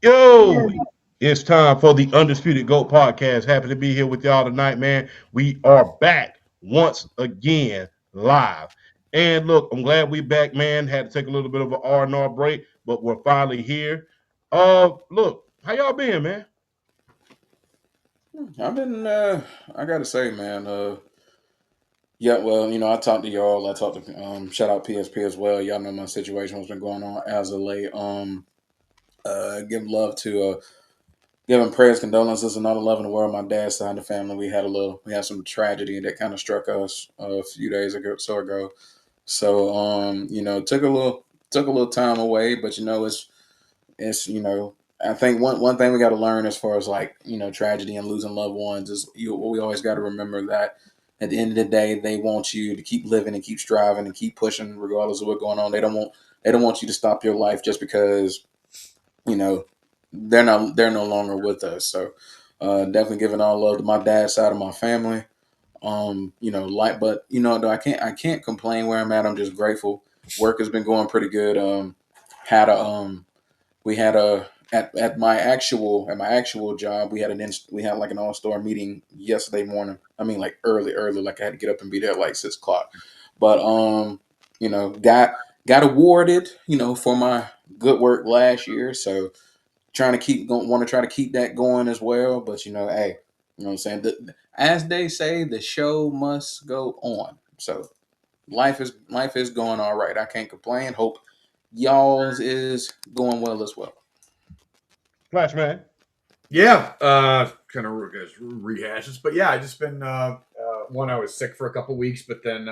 Yo, it's time for the Undisputed GOAT podcast. Happy to be here with y'all tonight, man. We are back once again live. And look, I'm glad we back, man. Had to take a little bit of an R&R break, but we're finally here. Look, how y'all been, man? I've been, I gotta say, man, yeah, well, I talked to y'all. I talked to, shout out PSP as well. Y'all know my situation, what's been going on as of late. Give love to, giving prayers, condolences, and all the love in the world. My dad's side of the family, we had some tragedy that kind of struck us a few days ago. So, took a little time away, but it's I think one thing we got to learn as far as like tragedy and losing loved ones is we always got to remember that at the end of the day they want you to keep living and keep striving and keep pushing regardless of what's going on. They don't want you to stop your life just because you know they're no longer with us. So definitely giving all love to my dad's side of my family. But though I can't complain where I'm at. I'm just grateful. Work has been going pretty good. Had a we had a at my actual job we had like an all-star meeting yesterday morning. I mean, like early, like I had to get up and be there at like 6 o'clock. But got awarded for my good work last year. So trying to keep going, want to try to keep that going as well. But hey, what I'm saying, as they say, the show must go on. So life is going all right. I can't complain. Hope y'all's is going well as well. Flash, man. Yeah, kind of rehashes, but yeah, I just been one. I was sick for a couple weeks, but then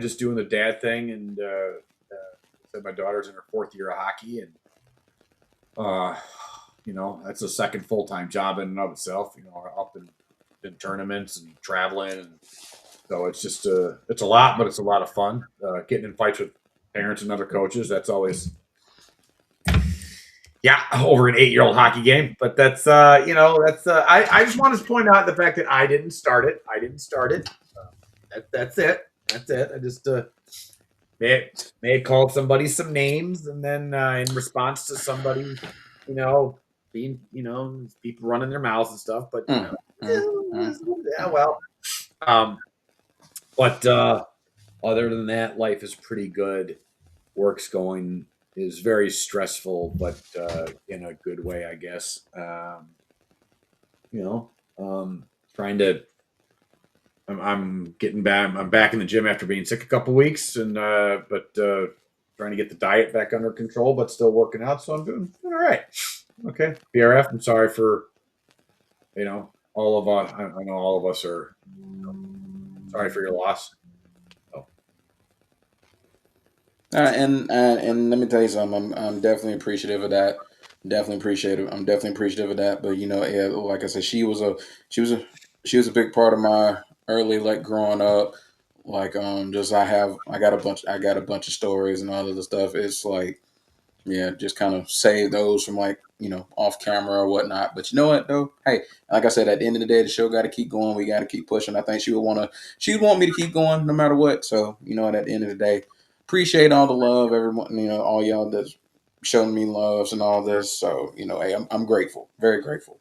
just doing the dad thing, and said my daughter's in her fourth year of hockey, and uh, that's a second full time job in and of itself. Up in tournaments and traveling, and so it's just it's a lot, but it's a lot of fun. Getting in fights with parents and other coaches, that's always yeah, over an 8-year-old hockey game. But that's that's I just want to point out the fact that I didn't start it. I didn't start it. That's it. That's it. I just may have called somebody some names, and then in response to somebody, being people running their mouths and stuff. But Mm, mm, mm. yeah, well, um, but other than that, life is pretty good. Work's going is very stressful, but in a good way, I guess. You know, trying to. I'm getting back. I'm back in the gym after being sick a couple weeks, and but trying to get the diet back under control, but still working out. So I'm doing all right. Okay, BRF. I'm sorry for all of us. I know all of us are sorry for your loss. Oh, And let me tell you something. I'm definitely appreciative of that. Definitely appreciative. I'm definitely appreciative of that. But yeah, like I said, she was a she was a big part of my early like growing up. Like just I got a bunch of stories and all of the stuff. It's like yeah, just kind of save those from like off camera or whatnot. But you know what though? Hey, like I said, at the end of the day, the show got to keep going. We got to keep pushing. I think she would want me to keep going no matter what. So what? At the end of the day, appreciate all the love, everyone. All y'all that's showing me loves and all this. So hey, I'm grateful, very grateful.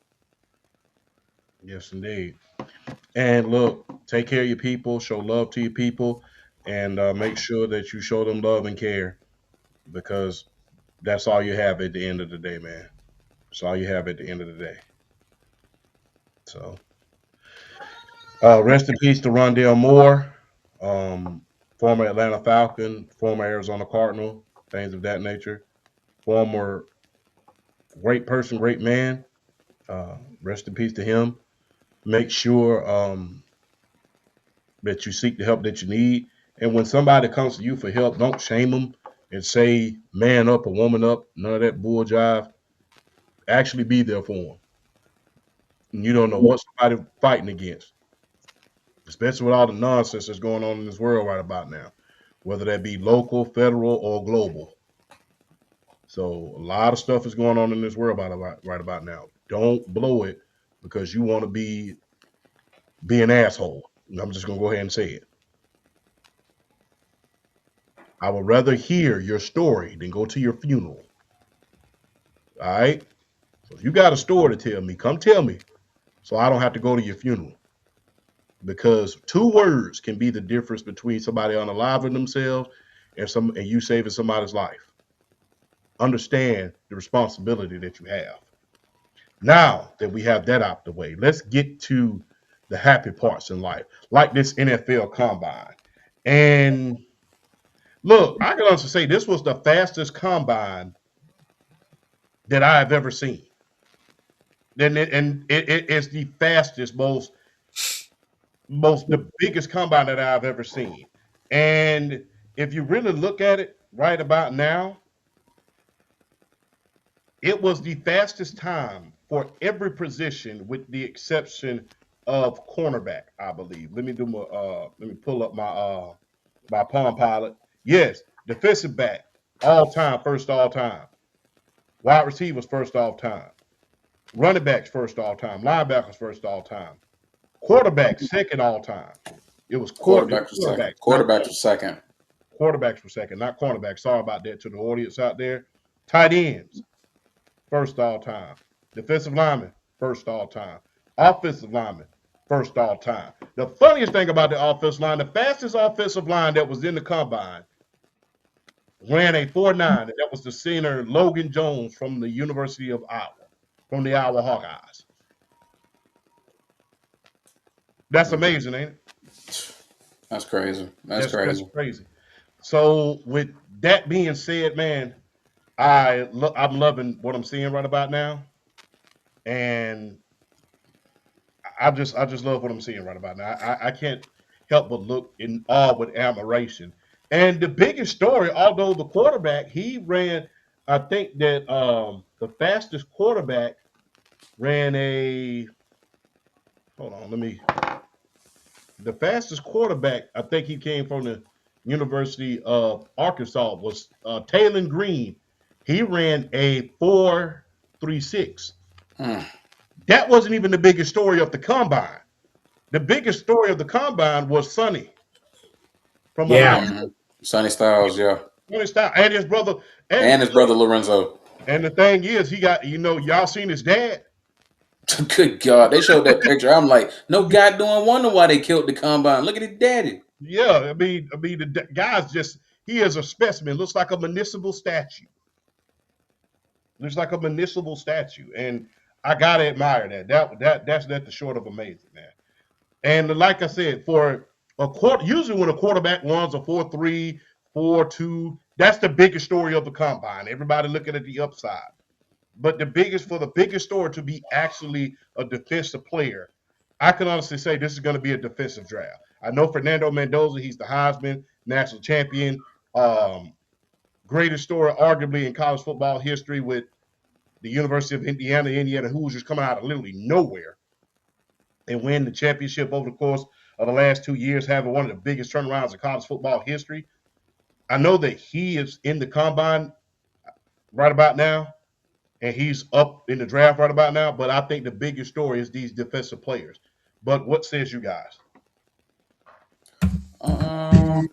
Yes, indeed. And look, take care of your people, show love to your people, and make sure that you show them love and care because that's all you have at the end of the day, man. That's all you have at the end of the day. So, rest in peace to Rondell Moore, um, former Atlanta Falcon, former Arizona Cardinal, things of that nature. Former great person, great man. Rest in peace to him. Make sure that you seek the help that you need. And when somebody comes to you for help, don't shame them and say man up or woman up. None of that bull jive. Actually be there for them. And you don't know what somebody fighting against, especially with all the nonsense that's going on in this world right about now, whether that be local, federal, or global. So a lot of stuff is going on in this world right about now. Don't blow it because you want to be an asshole. I'm just gonna go ahead and say it. I would rather hear your story than go to your funeral. All right. So if you got a story to tell me, come tell me, so I don't have to go to your funeral. Because two words can be the difference between somebody unaliving themselves and you saving somebody's life. Understand the responsibility that you have. Now that we have that out the way, let's get to the happy parts in life, like this NFL combine. And look, I can also say this was the fastest combine that I have ever seen. And it is the fastest, most the biggest combine that I've ever seen. And if you really look at it right about now, it was the fastest time for every position with the exception of cornerback, I believe. Let me pull up my Palm Pilot. Yes, defensive back, all time, first all time. Wide receivers, first all time. Running backs, first all time. Linebackers, first all time. Quarterback, second all time. It was Quarterbacks was second. quarterbacks, not Quarterbacks was second. quarterbacks were second, not cornerbacks. Sorry about that to the audience out there. Tight ends, first all time. Defensive lineman, first all time. Offensive lineman, first all time. The funniest thing about the offensive line, the fastest offensive line that was in the combine ran a 4.9, and that was the center Logan Jones from the University of Iowa, from the Iowa Hawkeyes. That's amazing, ain't it? That's crazy. That's That's crazy. crazy. So with that being said, man, I'm loving what I'm seeing right about now, and I just love what I'm seeing right about now. I can't help but look in awe with admiration. And the biggest story, although the quarterback he ran, I think that the fastest quarterback ran a hold on, let me the fastest quarterback I think he came from the University of Arkansas was Taylor Green. He ran a 4.36. Mm. That wasn't even the biggest story of the combine. The biggest story of the combine was Sonny from Ohio Yeah. hmm Sonny Styles, yeah, State, and his brother. And and his brother Lorenzo. and the thing is, he got y'all seen his dad. Good God, they showed that picture. I'm like, no goddamn wonder why they killed the combine. Look at his daddy. Yeah, I mean, the guy's just he is a specimen. Looks like a municipal statue. Looks like a municipal statue, and I gotta admire that. That's the short of amazing, man. And like I said, for a quarter, usually when a quarterback runs a 4.3, 4.2, that's the biggest story of the combine. Everybody looking at the upside. But the biggest story to be actually a defensive player, I can honestly say this is going to be a defensive draft. I know Fernando Mendoza, he's the Heisman national champion, um, greatest story arguably in college football history with the University of Indiana Hoosiers coming out of literally nowhere and win the championship over the course of the last 2 years, having one of the biggest turnarounds in college football history. I know that he is in the combine right about now, and he's up in the draft right about now. But I think the biggest story is these defensive players. But what says you guys? Um,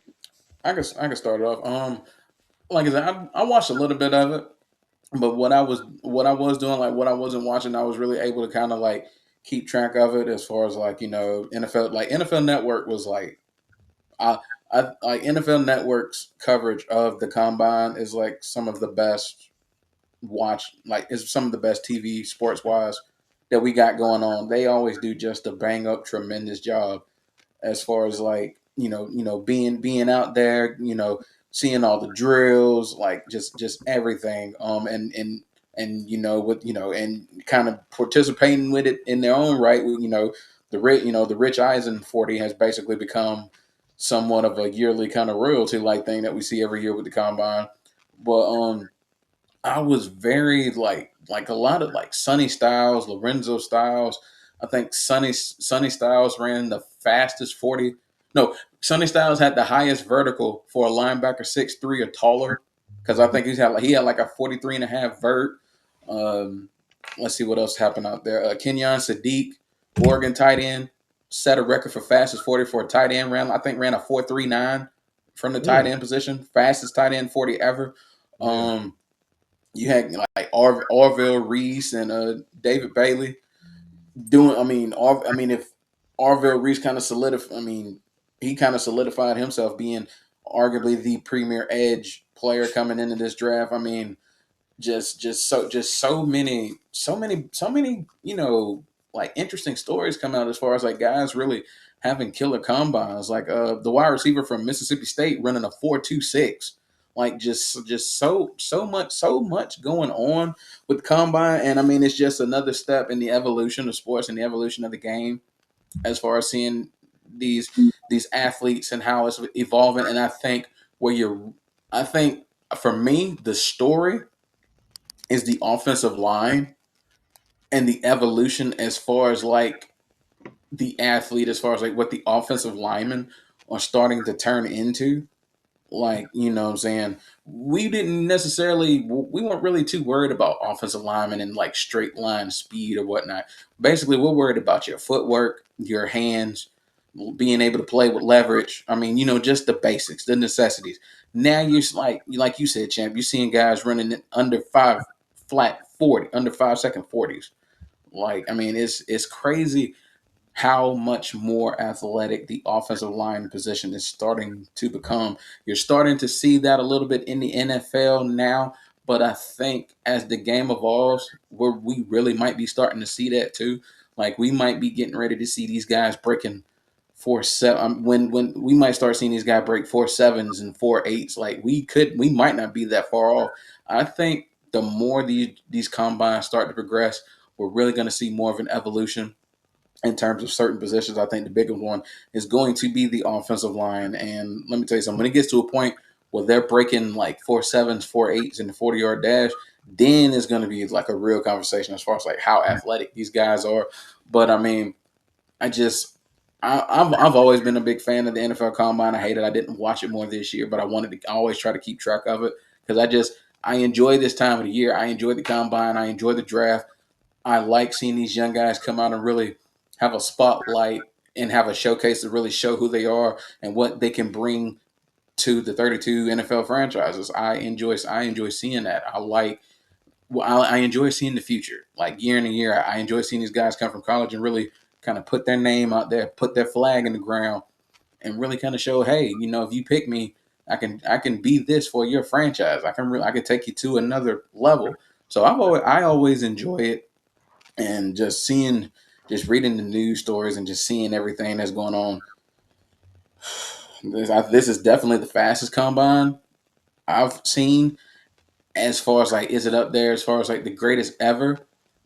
I can start it off. Like I said, I watched a little bit of it, but what I was doing, like what I wasn't watching, I was really able to kind of like keep track of it as far as like NFL, like NFL Network was like I like NFL Network's coverage of the combine is like some of the best is some of the best TV sports wise that we got going on. They always do just a bang up tremendous job as far as like being out there, seeing all the drills, like just everything, and with and kind of participating with it in their own right. The Rich Eisen 40 has basically become somewhat of a yearly kind of royalty like thing that we see every year with the combine. But I was very like a lot of like Sonny Styles, Lorenzo Styles. I think Sonny Styles ran the fastest 40. No, Sonny Styles had the highest vertical for a linebacker 6'3" or taller because I think he had like a 43 and a half vert. Um, let's see what else happened out there. Kenyon Sadiq, Oregon tight end, set a record for fastest 40 for a tight end. Ran a 4.39 from the tight Mm, end position, fastest tight end 40 ever. yeah, Um, You had like Orville Reese and David Bailey doing. I mean, if Orville Reese kind of solidified, he kind of solidified himself being arguably the premier edge player coming into this draft. I mean, just so many like interesting stories come out as far as like guys really having killer combines, like the wide receiver from Mississippi State running a 4.26, like just so much going on with combine. And I mean, it's just another step in the evolution of sports and the evolution of the game as far as seeing these these athletes and how it's evolving. And I think where you're I think for me the story is the offensive line and the evolution as far as like the athlete, as far as like what the offensive linemen are starting to turn into. Like, you know what I'm saying? We weren't really too worried about offensive linemen and like straight line speed or whatnot. Basically, we're worried about your footwork, your hands, being able to play with leverage. I mean, just the basics, the necessities. Now you're like you said, champ, you're seeing guys running it under 5 40, under 5 second 40s. Like, I mean, it's crazy how much more athletic the offensive line position is starting to become. You're starting to see that a little bit in the NFL now, but I think as the game evolves, where we really might be starting to see that too. Like, we might be getting ready to see these guys breaking 4.7. When we might start seeing these guys break 4.7s and 4.8s. Like, we might not be that far off. I think the more these combines start to progress, we're really going to see more of an evolution in terms of certain positions. I think the biggest one is going to be the offensive line. And let me tell you something, when it gets to a point where they're breaking like 4.7s, 4.8s in the 40-yard dash, then it's going to be like a real conversation as far as like how athletic these guys are. But I mean, I just, I've always been a big fan of the NFL Combine. I hate it. I didn't watch it more this year, but I always try to keep track of it because I enjoy this time of the year. I enjoy the Combine. I enjoy the draft. I like seeing these young guys come out and really have a spotlight and have a showcase to really show who they are and what they can bring to the 32 NFL franchises. I enjoy seeing that. I enjoy seeing the future. Like year in and year, I enjoy seeing these guys come from college and really kind of put their name out there, put their flag in the ground, and really kind of show, hey, if you pick me, I can be this for your franchise. I can take you to another level. So I always enjoy it, and just reading the news stories and just seeing everything that's going on. This is definitely the fastest combine I've seen. As far as like, is it up there as far as like the greatest ever?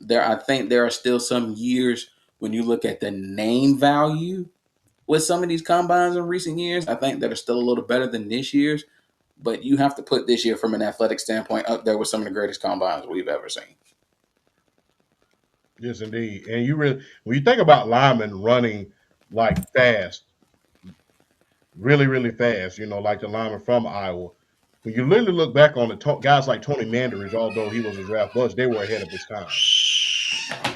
I think there are still some years when you look at the name value with some of these combines in recent years. I think that are still a little better than this year's, but you have to put this year from an athletic standpoint up there with some of the greatest combines we've ever seen. Yes, indeed. And when you think about linemen running like fast, really, really fast, like the lineman from Iowa, when you literally look back on guys like Tony Mandarich, although he was a draft bust, they were ahead of his time.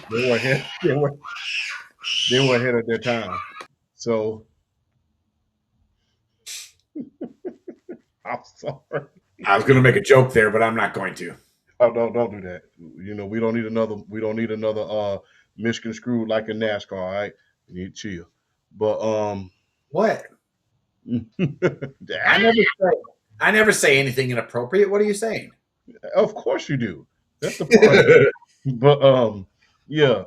They were ahead. They were ahead of their time. So I'm sorry. I was going to make a joke there, but I'm not going to. Oh, don't do that. We don't need another. We don't need another. Michigan screwed like a NASCAR. All right, we need to chill. But What? I never. I never say anything inappropriate. What are you saying? Of course you do. That's the point. But yeah.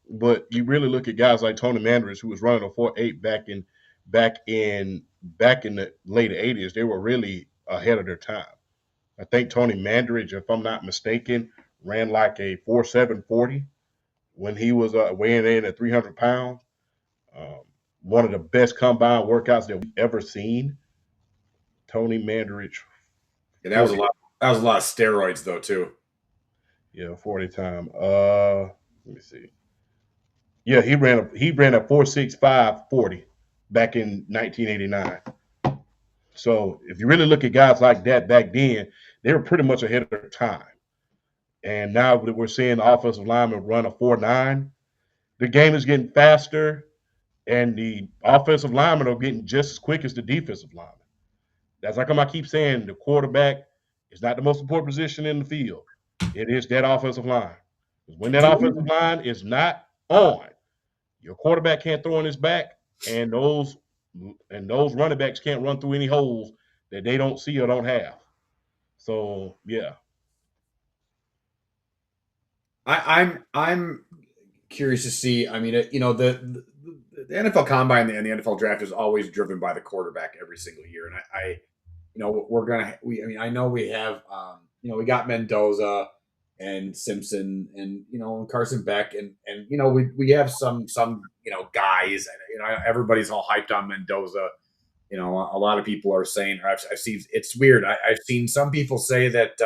But you really look at guys like Tony Mandarich, who was running a 4.8 back in the late '80s. They were really ahead of their time. I think Tony Mandarich, if I'm not mistaken, ran like a 4.740 when he was weighing in at 300 pounds. Um, One of the best combine workouts that we've ever seen. Tony Mandarich, Yeah, that was a lot. That was a lot of steroids, though, too. yeah, 40 time. Let me see. Yeah, he ran a 4.6540 back in 1989. So if you really look at guys like that back then, they were pretty much ahead of their time. And now that we're seeing offensive linemen run a 4.9, the game is getting faster, and the offensive linemen are getting just as quick as the defensive linemen. That's how come I keep saying the quarterback It's not the most important position in the field. It is that offensive line. Because when that Do offensive line is not on, your quarterback can't throw in his back, and those running backs can't run through any holes that they don't see or don't have. So yeah, I'm curious to see. I mean, the NFL Combine and the NFL Draft is always driven by the quarterback every single year, and I mean, I know we have, we got Mendoza and Simpson and Carson Beck and we have some guys, and everybody's all hyped on Mendoza. A lot of people are saying, or I've seen, it's weird. I've seen some people say that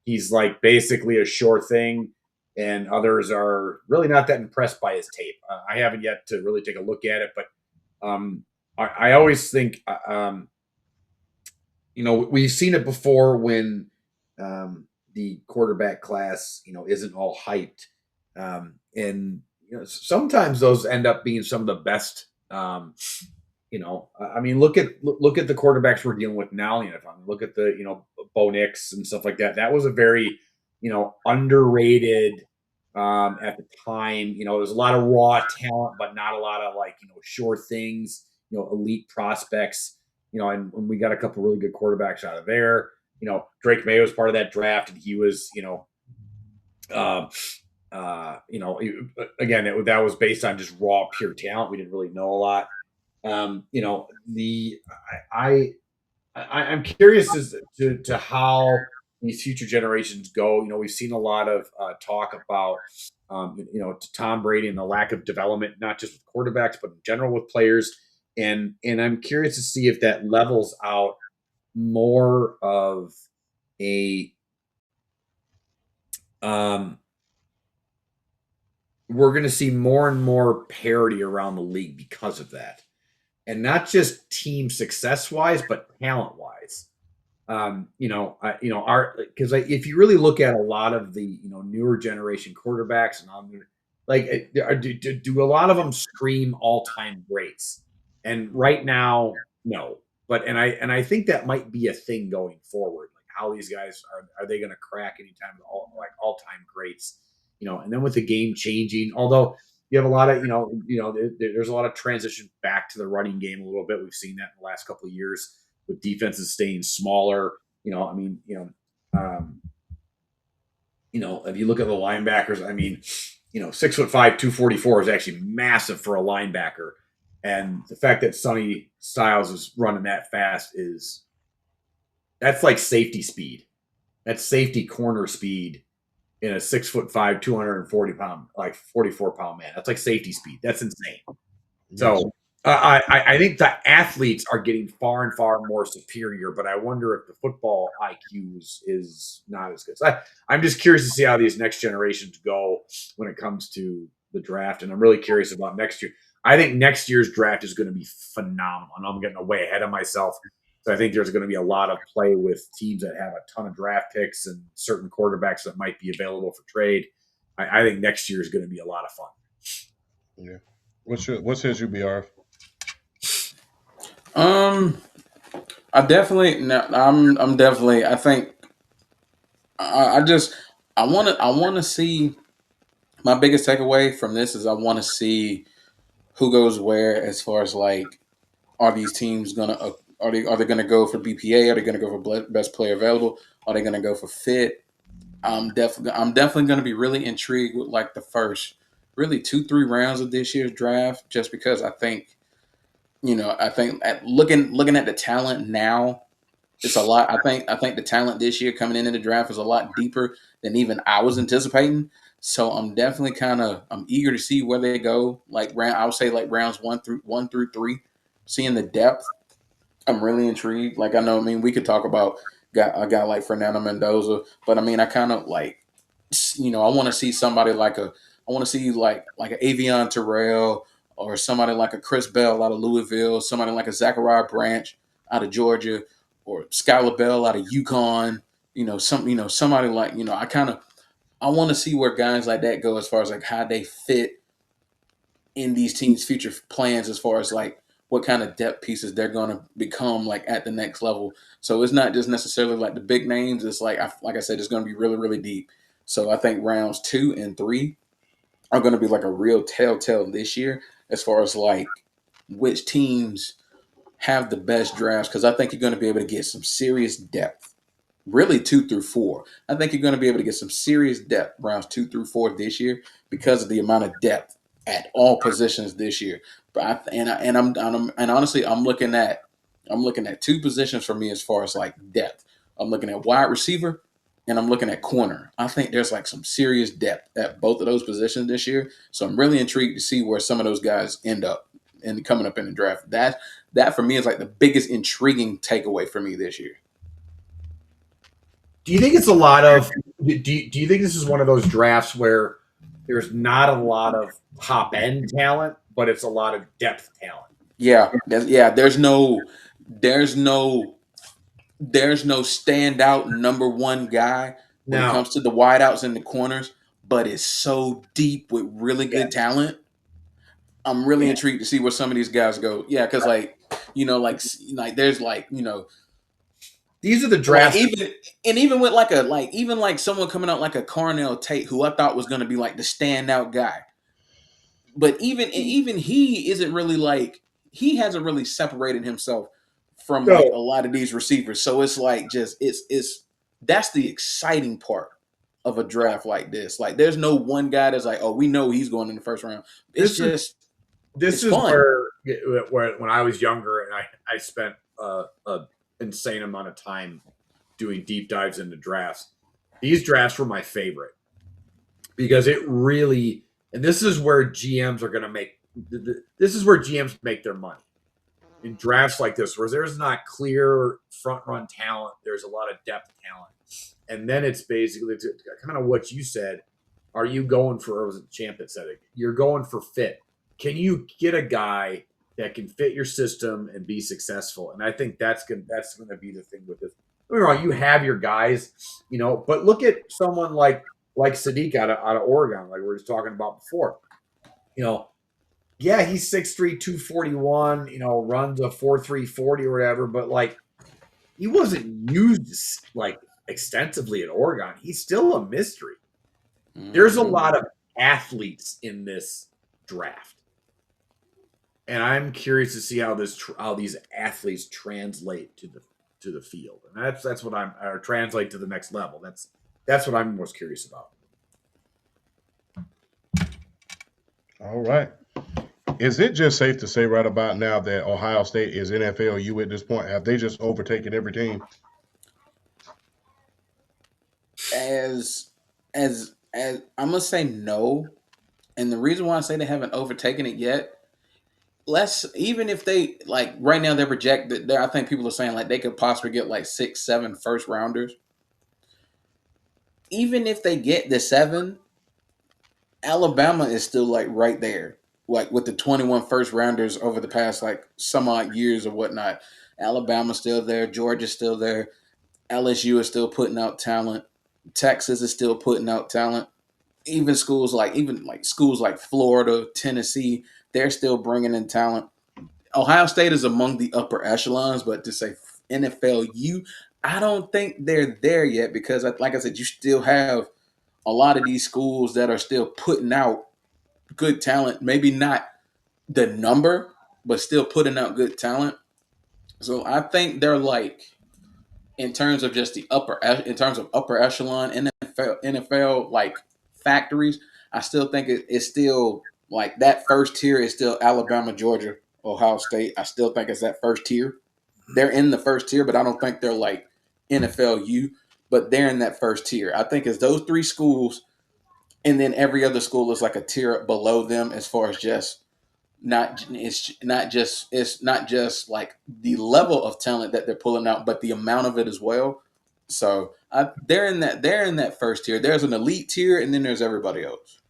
he's like basically a sure thing, and others are really not that impressed by his tape. I haven't yet to really take a look at it, but I always think, we've seen it before when the quarterback class, isn't all hyped, and sometimes those end up being some of the best. I mean, look at the quarterbacks we're dealing with now. If I look at the Bo Nix and stuff like that, that was a very underrated at the time. There's a lot of raw talent, but not a lot of sure things. Elite prospects. And we got a couple really good quarterbacks out of there. Drake May was part of that draft, and he was uh, again, that was based on just raw, pure talent. We didn't really know a lot. The I'm curious as to how these future generations go. We've seen a lot of talk about to Tom Brady and the lack of development, not just with quarterbacks, but in general with players. And I'm curious to see if that levels out more of a we're going to see more and more parity around the league because of that, and not just team success wise, but talent wise. Our because if you really look at a lot of the newer generation quarterbacks and do a lot of them scream all time greats? And right now, no. But I think that might be a thing going forward. Like how these guys are they going to crack anytime all time greats? And then with the game changing, although you have a lot of there's a lot of transition back to the running game a little bit. We've seen that in the last couple of years with defenses staying smaller. If you look at the linebackers, 6'5", 244 is actually massive for a linebacker. And the fact that Sonny Styles is running that fast that's like safety speed. That's safety corner speed in a 6'5", 240-pound, like 44-pound man. That's like safety speed. That's insane. So I think the athletes are getting far and far more superior, but I wonder if the football IQ is not as good. So I'm just curious to see how these next generations go when it comes to the draft, and I'm really curious about next year. I think next year's draft is going to be phenomenal, and I'm getting way ahead of myself. So I think there's going to be a lot of play with teams that have a ton of draft picks and certain quarterbacks that might be available for trade. I think next year is going to be a lot of fun. Yeah. What's his UBR? I definitely no, I'm definitely I think I just I want to see my biggest takeaway from this is I want to see who goes where as far as like are these teams gonna are they gonna go for BPA? Are they gonna go for best player available? Are they gonna go for fit? I'm definitely gonna be really intrigued with like the first really 2-3 rounds of this year's draft, just because I think at looking at the talent now, it's a lot. I think the talent this year coming into the draft is a lot deeper than even I was anticipating. So I'm definitely I'm eager to see where they go. Like I would say like rounds 1 through 3, seeing the depth. I'm really intrigued. Like we could talk about a guy like Fernando Mendoza, but I kind of like, I want to see somebody I want to see like an Avion Terrell or somebody like a Chris Bell out of Louisville, somebody like a Zachariah Branch out of Georgia, or Skylar Bell out of UConn. Somebody like I want to see where guys like that go as far as like how they fit in these teams' future plans as far as like what kind of depth pieces they're going to become like at the next level. So it's not just necessarily like the big names. It's like I said, it's going to be really, really deep. So I think rounds 2 and 3 are going to be like a real telltale this year as far as like which teams have the best drafts, because I think you're going to be able to get some serious depth. Really, 2 through 4. I think you're going to be able to get some serious depth rounds 2 through 4 this year because of the amount of depth at all positions this year. But and honestly, I'm looking at 2 positions for me as far as like depth. I'm looking at wide receiver and I'm looking at corner. I think there's like some serious depth at both of those positions this year. So I'm really intrigued to see where some of those guys end up and coming up in the draft. That for me is like the biggest intriguing takeaway for me this year. Do you think it's a lot of? Do you think this is one of those drafts where there's not a lot of top end talent, but it's a lot of depth talent? Yeah, yeah. There's no standout number one guy when it No. comes to the wideouts and the corners, but it's so deep with really good talent. I'm really Yeah. intrigued to see where some of these guys go. Yeah, because like there's These are the like drafts. even with even like someone coming out like a Carnell Tate, who I thought was going to be like the standout guy, but even he isn't really like, he hasn't really separated himself from like a No. lot of these receivers. So it's like just it's that's the exciting part of a draft like this. Like there's no one guy that's like, oh, we know he's going in the first round. It's This is just this it's is fun. where when I was younger and I spent a insane amount of time doing deep dives into drafts. These drafts were my favorite because it really, and this is where GMs are going to make. This is where GMs make their money in drafts like this, where there's not clear front run talent. There's a lot of depth talent, and then it's basically kind of what you said. Are you going for? Or was it Champ that said it? You're going for fit. Can you get a guy that can fit your system and be successful? And I think that's going to be the thing with this. Don't get me wrong, you have your guys, but look at someone like Sadiq out of Oregon, like we were just talking about before. Yeah, he's 6'3", 241, runs a 4.3 40 or whatever, but like he wasn't used like extensively at Oregon. He's still a mystery. There's a lot of athletes in this draft. And I'm curious to see how these athletes translate to the field, and that's what or translate to the next level. That's what I'm most curious about. All right. Is it just safe to say right about now that Ohio State is NFL U at this point? Have they just overtaken every team? As I'm gonna say no, and the reason why I say they haven't overtaken it yet, even if they like right now they're projected there, I think people are saying like they could possibly get like 6, 7 first rounders. Even if they get the 7, Alabama is still like right there, like with the 21 first rounders over the past like some odd years or whatnot. Alabama's still there, Georgia's still there, LSU is still putting out talent, Texas is still putting out talent. Even schools like Florida, Tennessee, they're still bringing in talent. Ohio State is among the upper echelons, but to say NFLU, I don't think they're there yet because, like I said, you still have a lot of these schools that are still putting out good talent. Maybe not the number, but still putting out good talent. So I think they're like, in terms of just in terms of upper echelon NFL like factories, I still think it's still like that first tier is still Alabama, Georgia, Ohio State. I still think it's that first tier. They're in the first tier, but I don't think they're like NFLU, but they're in that first tier. I think it's those 3 schools, and then every other school is like a tier below them as far as just it's not just like the level of talent that they're pulling out, but the amount of it as well. So they're in that first tier. There's an elite tier, and then there's everybody else.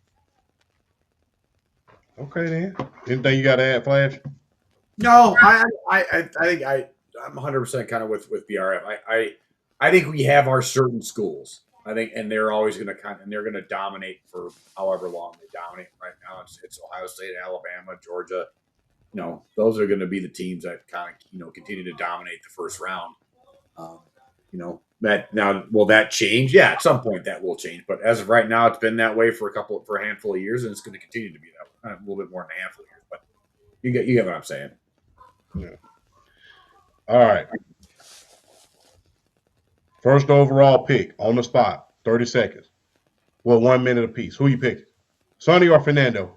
Okay, then. Anything you got to add, Flash? No, I think I'm 100% kind of with BRF. I think we have our certain schools. I think, and they're always going to and they're going to dominate for however long they dominate. Right now, it's Ohio State, Alabama, Georgia, those are going to be the teams that kind of continue to dominate the first round. That now will that change? Yeah, at some point that will change. But as of right now, it's been that way for a handful of years, and it's going to continue to be that way. A little bit more than a handful of years, but you get what I'm saying. Yeah. All right. First overall pick on the spot, 30 seconds. Well, 1 minute apiece. Who you picking? Sonny or Fernando?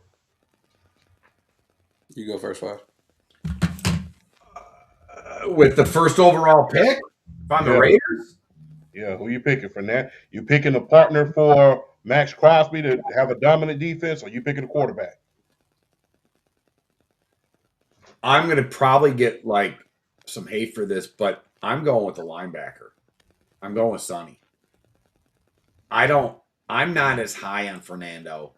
You go first, Flash. With the first overall pick on the Raiders? Yeah, who you picking, Fernando? You picking a partner for Max Crosby to have a dominant defense, or you picking a quarterback? I'm going to probably get some hate for this, but I'm going with the linebacker. I'm going with Sonny. I'm not as high on Fernando.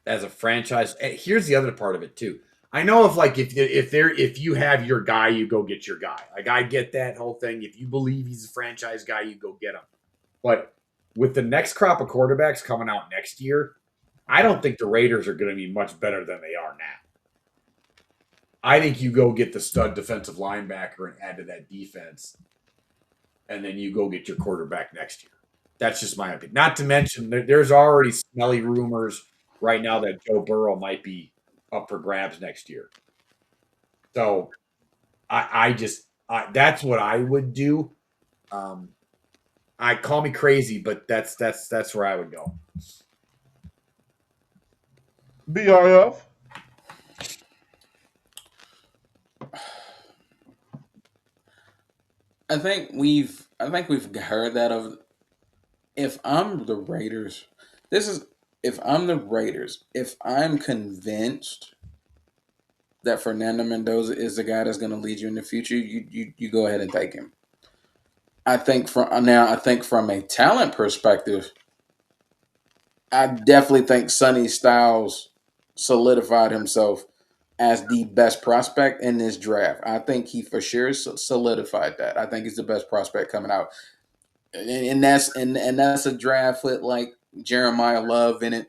As a franchise. Here's the other part of it too. I know if you have your guy, you go get your guy. I get that whole thing. If you believe he's a franchise guy, you go get him. But with the next crop of quarterbacks coming out next year, I don't think the Raiders are going to be much better than they are now. I think you go get the stud defensive linebacker and add to that defense, and then you go get your quarterback next year. That's just my opinion. Not to mention, there's already smelly rumors right now that Joe Burrow might be up for grabs next year. So that's what I would do. I call me crazy, but that's where I would go. BRF. I think we've heard that of. If I'm the Raiders, if I'm convinced that Fernando Mendoza is the guy that's going to lead you in the future, you go ahead and take him. I think from a talent perspective, I definitely think Sonny Styles solidified himself as the best prospect in this draft. I think he for sure solidified that. I think he's the best prospect coming out, and that's a draft with Jeremiah Love in it,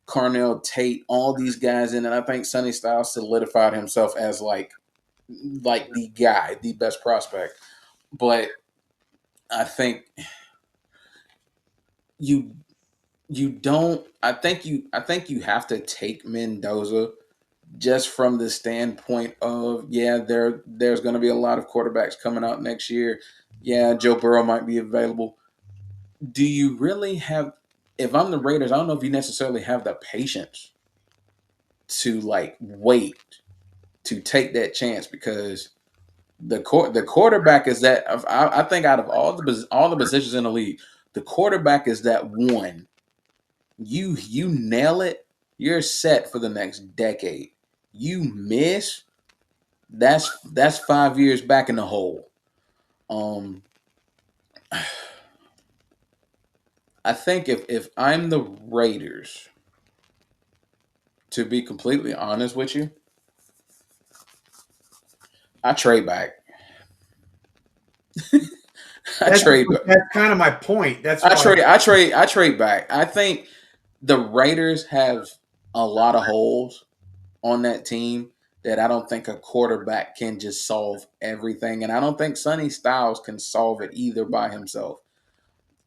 Carnell Tate, all these guys in it. I think Sonny Styles solidified himself as the guy, the best prospect. But I think you don't. I think you have to take Mendoza just from the standpoint of there's going to be a lot of quarterbacks coming out next year. Yeah, Joe Burrow might be available. Do you really have? If I'm the Raiders, I don't know if you necessarily have the patience to wait to take that chance, because the quarterback is that. I think out of all the positions in the league, the quarterback is that one. You nail it, you're set for the next decade. You miss, that's 5 years back in the hole. I think if I'm the Raiders, to be completely honest with you, I trade back. That's kind of my point. I trade back. I think the Raiders have a lot of holes on that team that I don't think a quarterback can just solve everything. And I don't think Sonny Styles can solve it either by himself.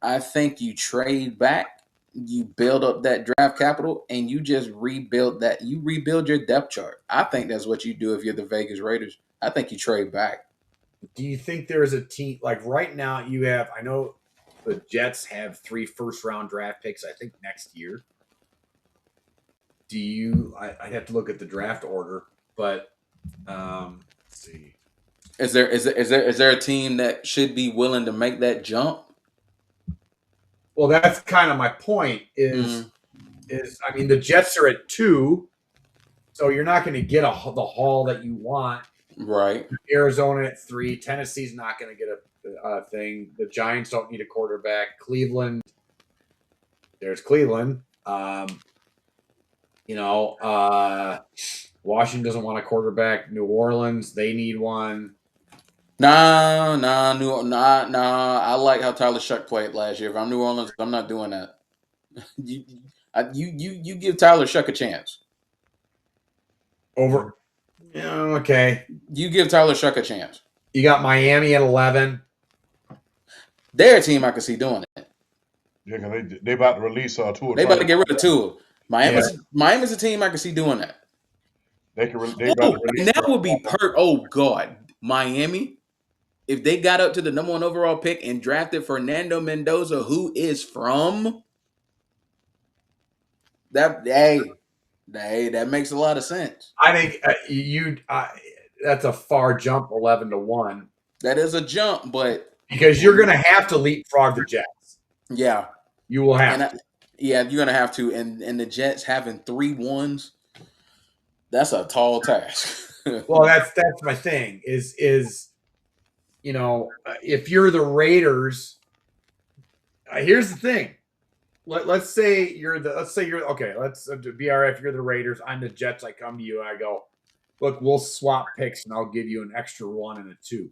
I think you trade back, you build up that draft capital, and you just rebuild that. You rebuild your depth chart. I think that's what you do if you're the Vegas Raiders. I think you trade back. Do you think there's a team right now? I know the Jets have 3 first-round draft picks, I think, next year. I'd have to look at the draft order, but let's see. Is there a team that should be willing to make that jump? Well, that's kind of my point. The Jets are at 2, so you're not going to get the haul that you want. Right. Arizona at 3. Tennessee's not going to get a thing. The Giants don't need a quarterback. Cleveland. There's Cleveland. Washington doesn't want a quarterback. New Orleans, they need one. Nah. I like how Tyler Shuck played last year. If I'm New Orleans, I'm not doing that. You give Tyler Shuck a chance. Over. Yeah, okay. You give Tyler Shuck a chance. You got Miami at 11. They're a team I can see doing it. Yeah, because they about to release Tua. They about to get rid of Tua. Yeah. Miami's a team I can see doing that. They about to Oh, release. and that would be oh God, Miami. If they got up to the number 1 overall pick and drafted Fernando Mendoza, who is from that, that makes a lot of sense. I think that's a far jump, 11-1, That is a jump, but because you're going to have to leapfrog the Jets. yeah, You will have to. Yeah, you're gonna have to. And the Jets having 3 1s, that's a tall task. Well, that's my thing. Is if you're the Raiders, here's the thing. Let's say you're okay. Let's BRF. You're the Raiders. I'm the Jets. I come to you. I go, look, we'll swap picks, and I'll give you an extra 1 and a 2,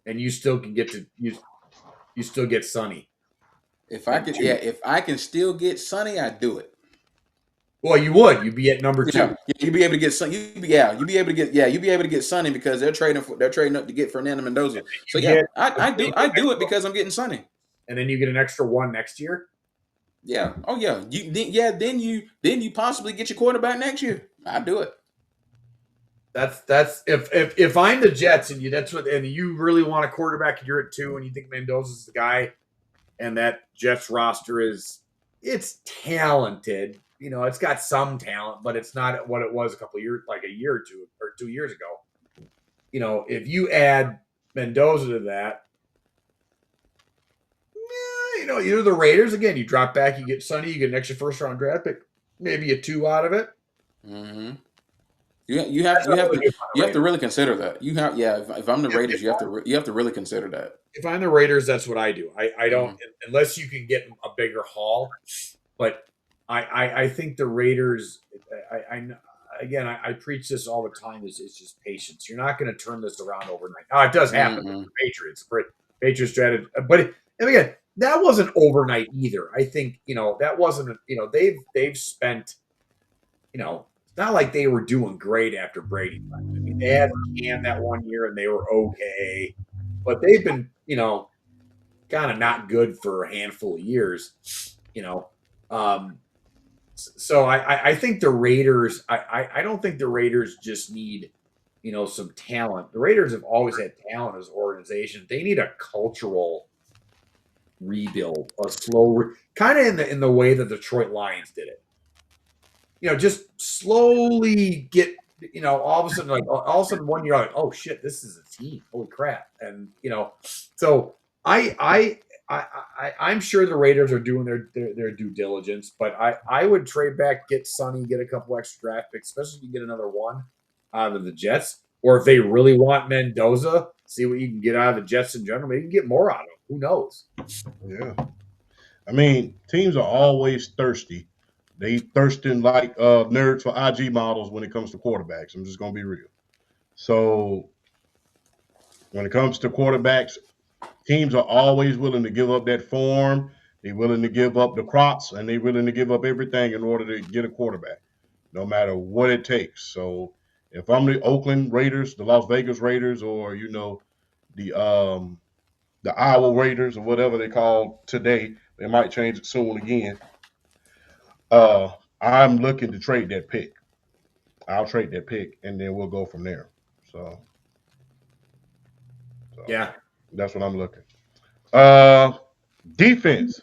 and you still can get to you still get Sonny. If I can still get Sonny, I'd do it. Well, you would. You'd be at number 2. Yeah, you'd be able to get Sonny. You'd be able to get Sonny because they're trading up to get Fernando Mendoza. So yeah, I do it because I'm getting Sonny. And then you get an extra 1 next year. Yeah. Oh yeah. Then you possibly get your quarterback next year. I do it. That's if I'm the Jets and you really want a quarterback and you're at 2 and you think Mendoza's the guy, and that Jets roster it's talented. It's got some talent, but it's not what it was a year or 2 years ago. If you add Mendoza to that, you're the Raiders again. You drop back, you get Sonny, you get an extra first round draft pick, maybe a 2 out of it. Mm-hmm. You have to really consider that. If I'm the Raiders, you have to really consider that. If I'm the Raiders, that's what I do. I don't unless you can get a bigger haul, but I think the Raiders. I preach this all the time. It's just patience. You're not going to turn this around overnight. It does happen with the Patriots. Patriots drafted, but again, that wasn't overnight either. I think that wasn't. They've spent. It's not like they were doing great after Brady left. I mean, they had Cam that 1 year and they were okay, but they've been kind of not good for a handful of years. So I think the Raiders. I don't think the Raiders just need some talent. The Raiders have always had talent as an organization. They need a cultural rebuild, a slow, kind of in the way the Detroit Lions did it. Just slowly get. All of a sudden 1 year, like, oh shit, this is a team. Holy crap! And so I'm sure the Raiders are doing their due diligence, but I would trade back, get Sonny, get a couple extra draft picks, especially if you get another 1 out of the Jets. Or if they really want Mendoza, see what you can get out of the Jets in general. Maybe you can get more out of them. Who knows? Yeah. I mean, teams are always thirsty. They thirsting like nerds for IG models when it comes to quarterbacks. I'm just going to be real. So when it comes to quarterbacks, teams are always willing to give up that form. They're willing to give up the crops, and they're willing to give up everything in order to get a quarterback, no matter what it takes. So if I'm the Oakland Raiders, the Las Vegas Raiders, or the Iowa Raiders or whatever they call today, they might change it soon again. I'm looking to trade that pick. I'll trade that pick, and then we'll go from there. So yeah, that's what I'm looking. Defense.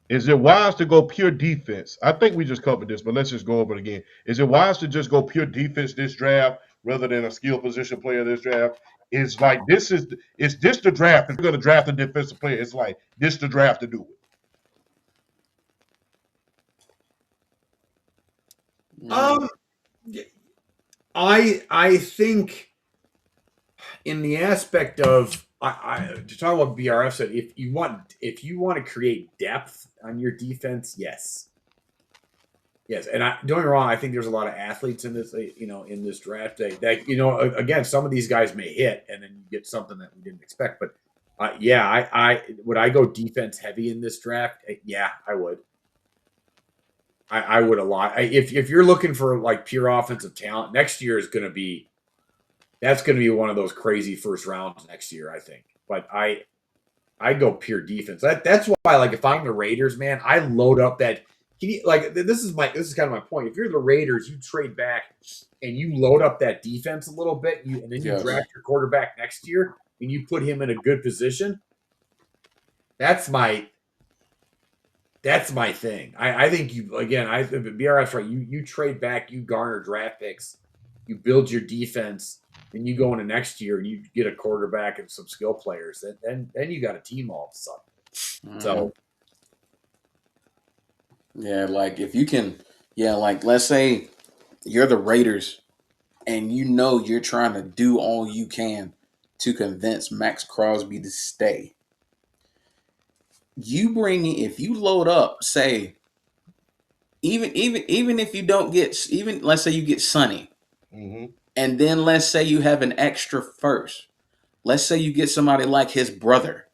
Is it wise to go pure defense? I think we just covered this, but let's just go over it again. Is it wise to just go pure defense this draft rather than a skill position player this draft? It's like is this the draft? If you're going to draft a defensive player, it's like this the draft to do it. I think in the aspect of to talk about BRF said, if you want to create depth on your defense, yes, and don't get me wrong, I think there's a lot of athletes in this in this draft that again, some of these guys may hit and then you get something that we didn't expect, but I would I go defense heavy in this draft? Yeah, I would. I would a lot. If you're looking for like pure offensive talent, next year is going to be one of those crazy first rounds next year, I think. But I go pure defense. That's why, like, if I'm the Raiders, man, I load up that. This is kind of my point. If you're the Raiders, you trade back and you load up that defense a little bit, and then you draft your quarterback next year and you put him in a good position. That's my thing. I think I think BRF's right. You trade back, you garner draft picks, you build your defense, and you go into next year and you get a quarterback and some skill players. Then you got a team all of a sudden. So yeah, like if you can, like let's say you're the Raiders and you know you're trying to do all you can to convince Max Crosby to stay. If you load up, say, even if you don't get, even let's say you get Sonny, and then let's say you have an extra first. Let's say you get somebody like his brother,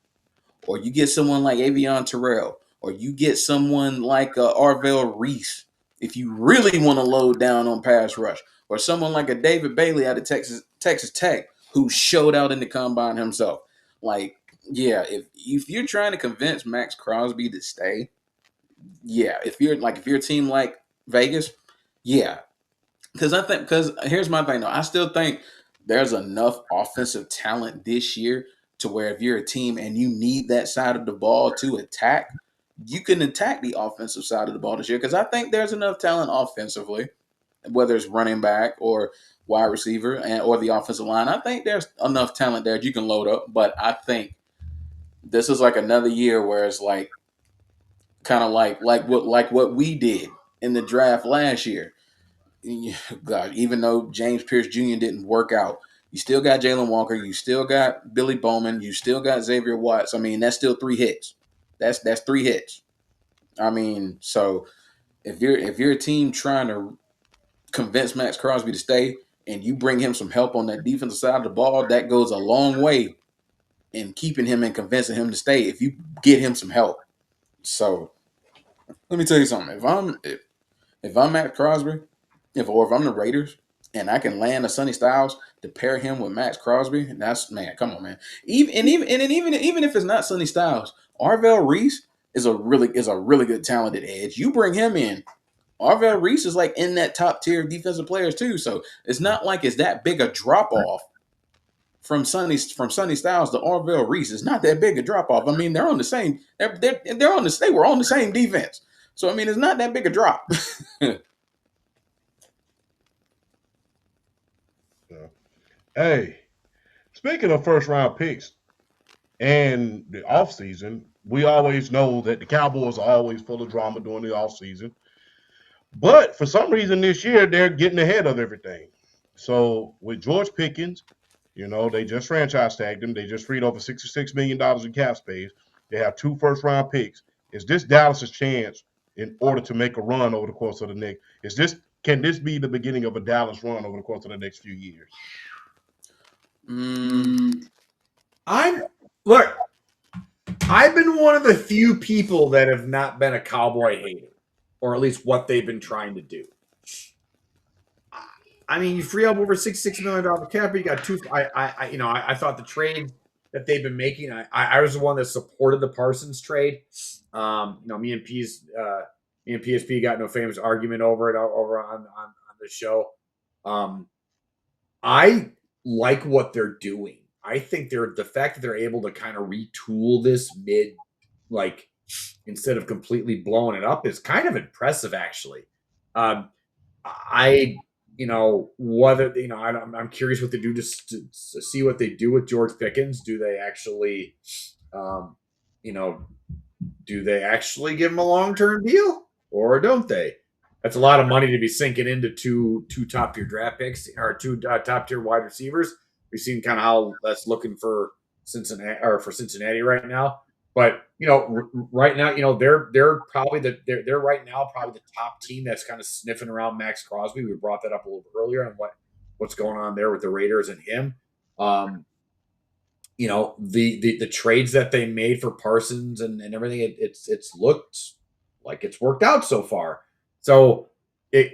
or you get someone like Avion Terrell, or you get someone like Arvell Reese, if you really want to load down on pass rush, or someone like a David Bailey out of Texas Tech, who showed out in the combine himself. Like, yeah, if you're trying to convince Max Crosby to stay, yeah, if you're a team like Vegas, yeah, because here's my thing though, I still think there's enough offensive talent this year to where if you're a team and you need that side of the ball to attack, you can attack the offensive side of the ball this year. Because I think there's enough talent offensively, whether it's running back or wide receiver or the offensive line. I think there's enough talent there that you can load up. But I think this is like another year where it's like kind of like what we did in the draft last year. God, even though James Pierce Jr. didn't work out, you still got Jalen Walker, you still got Billy Bowman, you still got Xavier Watts. I mean, that's still 3 hits. That's 3 hits. I mean, so if you're a team trying to convince Max Crosby to stay and you bring him some help on that defensive side of the ball, that goes a long way in keeping him and convincing him to stay if you get him some help. So let me tell you something. If I'm Max Crosby, if I'm the Raiders and I can land a Sonny Styles to pair him with Max Crosby, that's, man, come on, man. Even if it's not Sonny Styles, Arvell Reese is a really good talented edge. You bring him in, Arvell Reese is like in that top tier of defensive players too. So it's not like it's that big a drop off from Sonny Styles to Arvell Reese. It's not that big a drop off. I mean, they're on the same. They were on the same defense. So I mean, it's not that big a drop. Hey, speaking of first round picks and the offseason, we always know that the Cowboys are always full of drama during the offseason. But for some reason this year, they're getting ahead of everything. So with George Pickens, they just franchise tagged him. They just freed over $66 million in cap space. They have 2 first round picks. Is this Dallas's chance in order to make a run over the course of the next? Can this be the beginning of a Dallas run over the course of the next few years? I've been one of the few people that have not been a Cowboy hater, or at least what they've been trying to do. I mean, you free up over $66 million cap. You got 2. I thought the trade that they've been making. I was the one that supported the Parsons trade. Me and PSP got no famous argument over it over on the show. I like what they're doing. I think the fact that they're able to kind of retool this instead of completely blowing it up is kind of impressive, actually. I'm curious what they do to see what they do with George Pickens. Do they actually, do they actually give him a long-term deal, or don't they? That's a lot of money to be sinking into two top-tier draft picks or 2 top-tier wide receivers. We've seen kind of how that's looking for Cincinnati right now. But right now, they're probably they're right now probably the top team that's kind of sniffing around Max Crosby. We brought that up a little bit earlier on what's going on there with the Raiders and him. The trades that they made for Parsons and everything, it's looked like it's worked out so far. So I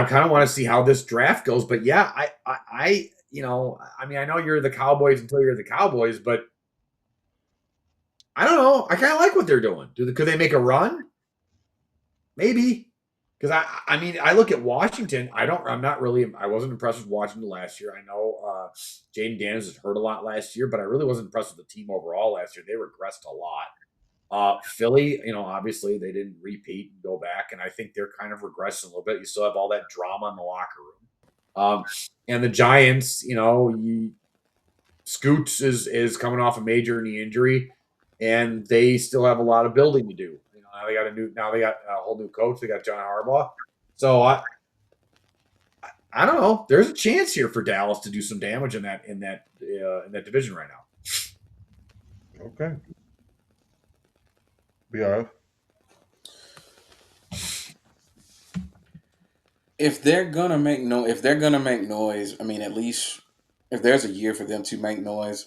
kind of want to see how this draft goes. But yeah, I I mean, I know you're the Cowboys until you're the Cowboys, but I don't know. I kind of like what they're doing. Could they make a run? Maybe. Because I mean, I look at Washington. I'm not really. I wasn't impressed with Washington last year. I know Jaden Daniels has hurt a lot last year, but I really wasn't impressed with the team overall last year. They regressed a lot. Philly, obviously they didn't repeat and go back, and I think they're kind of regressing a little bit. You still have all that drama in the locker room. And the Giants, Scoots is coming off a major knee injury, and they still have a lot of building to do. Now they got a whole new coach. They got John Harbaugh. So I don't know. There's a chance here for Dallas to do some damage in that division right now. Okay. BRF. If they're gonna make noise, I mean, at least if there's a year for them to make noise,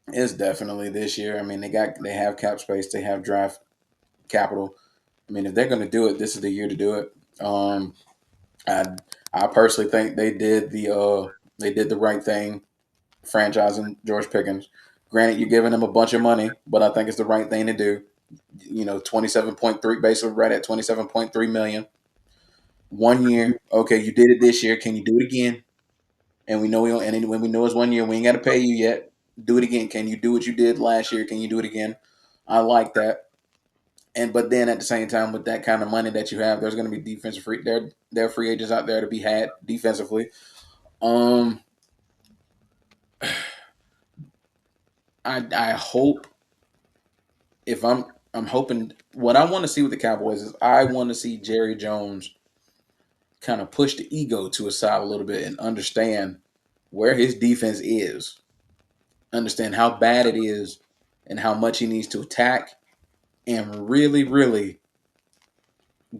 it's definitely this year. I mean, they have cap space, they have draft capital. I mean, if they're gonna do it, this is the year to do it. I personally think they did the right thing, franchising George Pickens. Granted, you're giving him a bunch of money, but I think it's the right thing to do. 27.3, basically right at 27.3 million. 1 year. Okay, you did it this year. Can you do it again? And we know when we know it's 1 year, we ain't got to pay you yet. Do it again. Can you do what you did last year? Can you do it again? I like that. But then at the same time, with that kind of money that you have, there's going to be defensive free. There are free agents out there to be had defensively. I hope if I'm hoping what I want to see with the Cowboys is I want to see Jerry Jones kind of push the ego to a side a little bit and understand where his defense is, understand how bad it is and how much he needs to attack, and really, really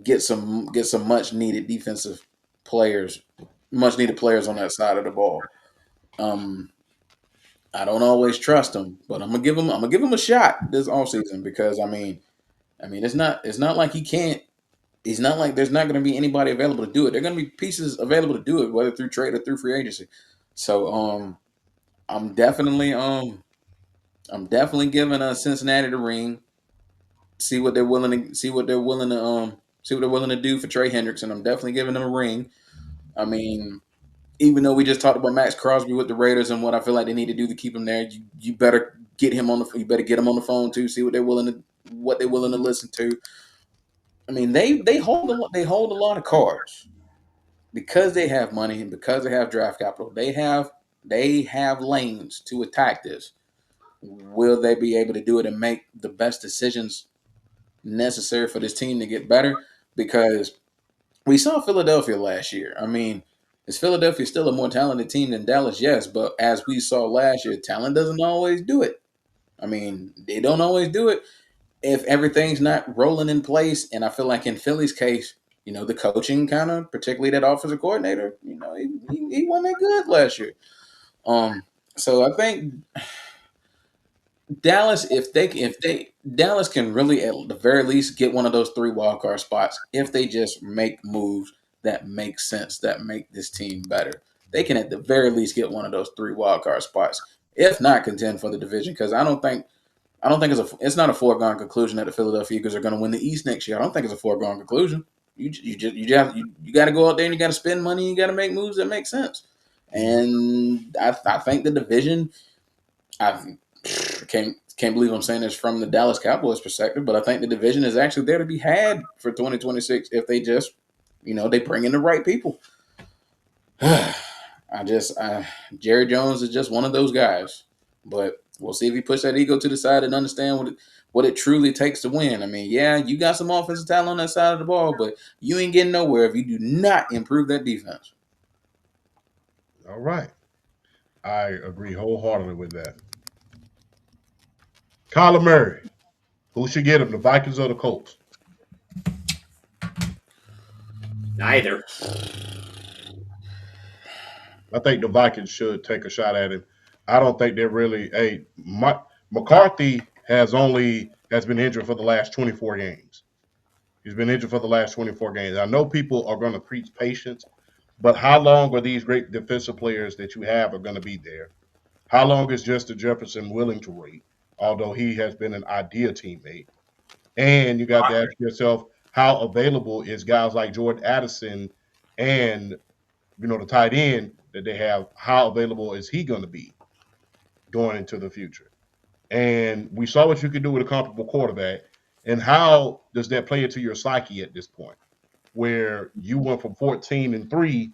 get some much needed defensive players, much needed players on that side of the ball. I don't always trust him, but I'm gonna give him a shot this offseason because I mean it's not like he can't. It's not like there's not going to be anybody available to do it. There are going to be pieces available to do it, whether through trade or through free agency. So I'm definitely giving Cincinnati the ring. See what they're willing to do for Trey Hendrickson. I'm definitely giving them a ring. I mean, even though we just talked about Max Crosby with the Raiders and what I feel like they need to do to keep him there, you better get him on the phone too. See what they're willing to listen to. I mean, they hold a lot of cards because they have money and because they have draft capital. They have lanes to attack this. Will they be able to do it and make the best decisions necessary for this team to get better? Because we saw Philadelphia last year. I mean, is Philadelphia still a more talented team than Dallas? Yes, but as we saw last year, talent doesn't always do it. I mean, they don't always do it if everything's not rolling in place. And I feel like in Philly's case, the coaching kind of, particularly that offensive coordinator, he wasn't that good last year. So I think Dallas, Dallas can really at the very least get one of those 3 wildcard spots if they just make moves that make sense, that make this team better. They can at the very least get one of those 3 wildcard spots, if not contend for the division. Because I don't think it's not a foregone conclusion that the Philadelphia Eagles are going to win the East next year. I don't think it's a foregone conclusion. You got to go out there and you got to spend money. You got to make moves that make sense. And I think the division. I can't believe I'm saying this from the Dallas Cowboys perspective, but I think the division is actually there to be had for 2026 if they just, they bring in the right people. Jerry Jones is just one of those guys, but we'll see if he puts that ego to the side and understand what it truly takes to win. I mean, yeah, you got some offensive talent on that side of the ball, but you ain't getting nowhere if you do not improve that defense. All right. I agree wholeheartedly with that. Kyler Murray. Who should get him, the Vikings or the Colts? Neither. I think the Vikings should take a shot at him. I don't think they're really McCarthy has been injured for the last 24 games. He's been injured for the last 24 games. I know people are going to preach patience, but how long are these great defensive players that you have are going to be there? How long is Justin Jefferson willing to wait? Although he has been an ideal teammate. And you got to ask yourself, how available is guys like Jordan Addison and the tight end that they have? How available is he going to be going into the future? And we saw what you could do with a comparable quarterback. And how does that play into your psyche at this point, where you went from 14-3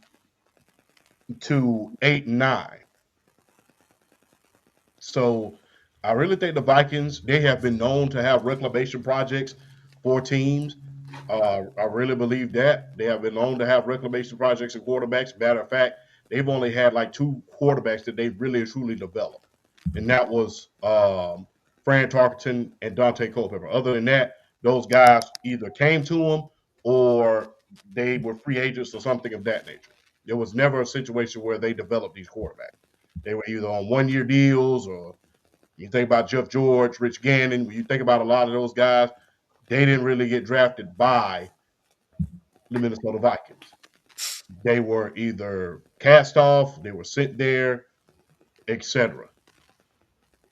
to 8-9? So I really think the Vikings, they have been known to have reclamation projects for teams. I really believe that. They have been known to have reclamation projects and quarterbacks. Matter of fact, they've only had like 2 quarterbacks that they've really truly developed. And that was Fran Tarkenton and Dante Culpepper. Other than that, those guys either came to them or they were free agents or something of that nature. There was never a situation where they developed these quarterbacks. They were either on 1-year deals, or you think about Jeff George, Rich Gannon. When you think about a lot of those guys, they didn't really get drafted by the Minnesota Vikings. They were either cast off, they were sent there, etc.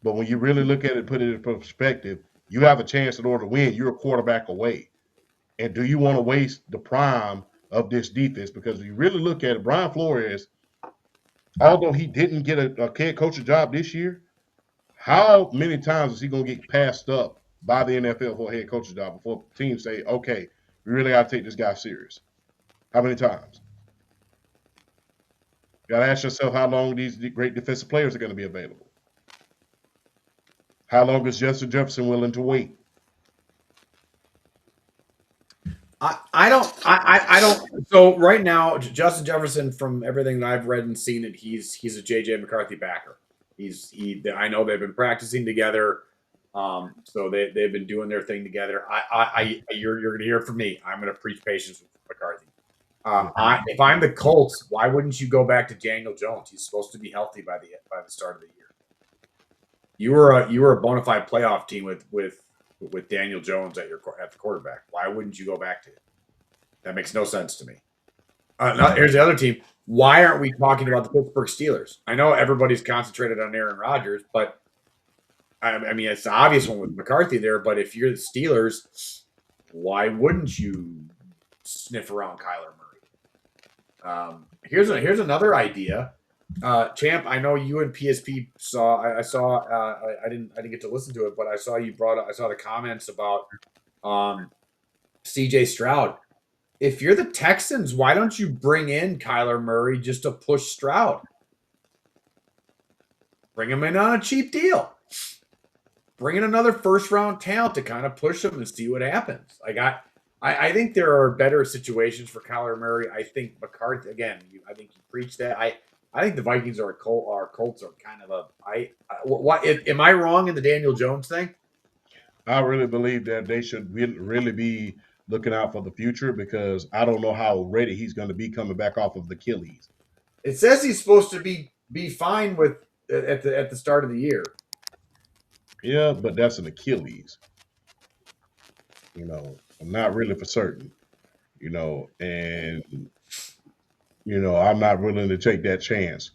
But when you really look at it, put it in perspective, you have a chance in order to win. You're a quarterback away. And do you want to waste the prime of this defense? Because if you really look at it, Brian Flores, although he didn't get a head coaching job this year, how many times is he going to get passed up by the NFL for a head coaching job before teams say, okay, we really got to take this guy serious? How many times? You got to ask yourself how long these great defensive players are going to be available. How long is Justin Jefferson willing to wait? I don't. So right now, Justin Jefferson, from everything that I've read and seen, it he's a JJ McCarthy backer. I know they've been practicing together, so they've been doing their thing together. You're going to hear from me. I'm going to preach patience with McCarthy. If I'm the Colts, why wouldn't you go back to Daniel Jones? He's supposed to be healthy by the start of the year. You were a bona fide playoff team with Daniel Jones at the quarterback. Why wouldn't you go back to it? That makes no sense to me. Now, here's the other team. Why aren't we talking about the Pittsburgh Steelers? I know everybody's concentrated on Aaron Rodgers, but I mean, it's the obvious one with McCarthy there. But if you're the Steelers, why wouldn't you sniff around Kyler Murray? Here's another idea. Champ, I know you and PSP saw. I saw. I didn't get to listen to it, but I saw you brought up. I saw the comments about CJ Stroud. If you're the Texans, why don't you bring in Kyler Murray just to push Stroud? Bring him in on a cheap deal. Bring in another first-round talent to kind of push him and see what happens. Like I think there are better situations for Kyler Murray. I think McCarthy, again, I think you preach that. I think the Vikings are Colts are kind of am I wrong in the Daniel Jones thing? I really believe that they should really be looking out for the future, because I don't know how ready he's going to be coming back off of the Achilles. It says he's supposed to be fine with at the start of the year. Yeah, but that's an Achilles. I'm not really for certain. And I'm not willing to take that chance.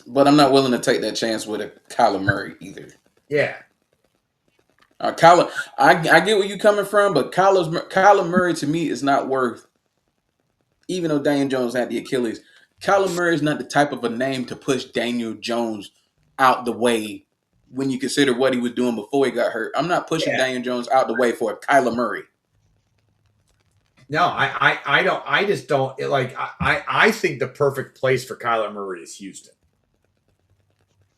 But I'm not willing to take that chance with a Kyler Murray either. Yeah. Kyler, I get where you're coming from, but Kyler Murray to me is not worth, even though Daniel Jones had the Achilles, Kyler Murray is not the type of a name to push Daniel Jones out the way when you consider what he was doing before he got hurt. I'm not pushing Daniel Jones out the way for Kyler Murray. No, I don't. I just don't I think the perfect place for Kyler Murray is Houston.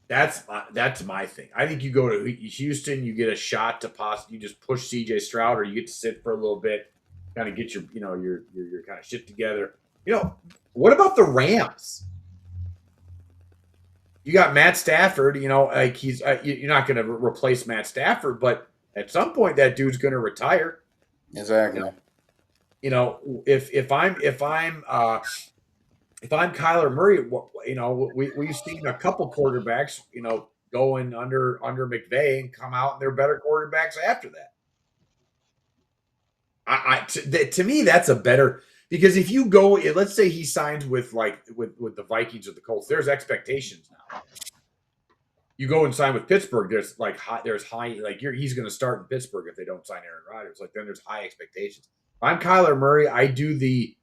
That's my thing. I think you go to Houston, you get a shot to you just push CJ Stroud, or you get to sit for a little bit, kind of get your your kind of shit together. What about the Rams? You got Matt Stafford. Like he's you're not going to replace Matt Stafford, but at some point that dude's going to retire. Exactly. If I'm Kyler Murray, we've seen a couple quarterbacks, going under McVay and come out and they're better quarterbacks after that. To me, that's a better, because if you go, let's say he signs with the Vikings or the Colts, there's expectations now. You go and sign with Pittsburgh, there's high he's going to start in Pittsburgh if they don't sign Aaron Rodgers. Like then there's high expectations. If I'm Kyler Murray, I do the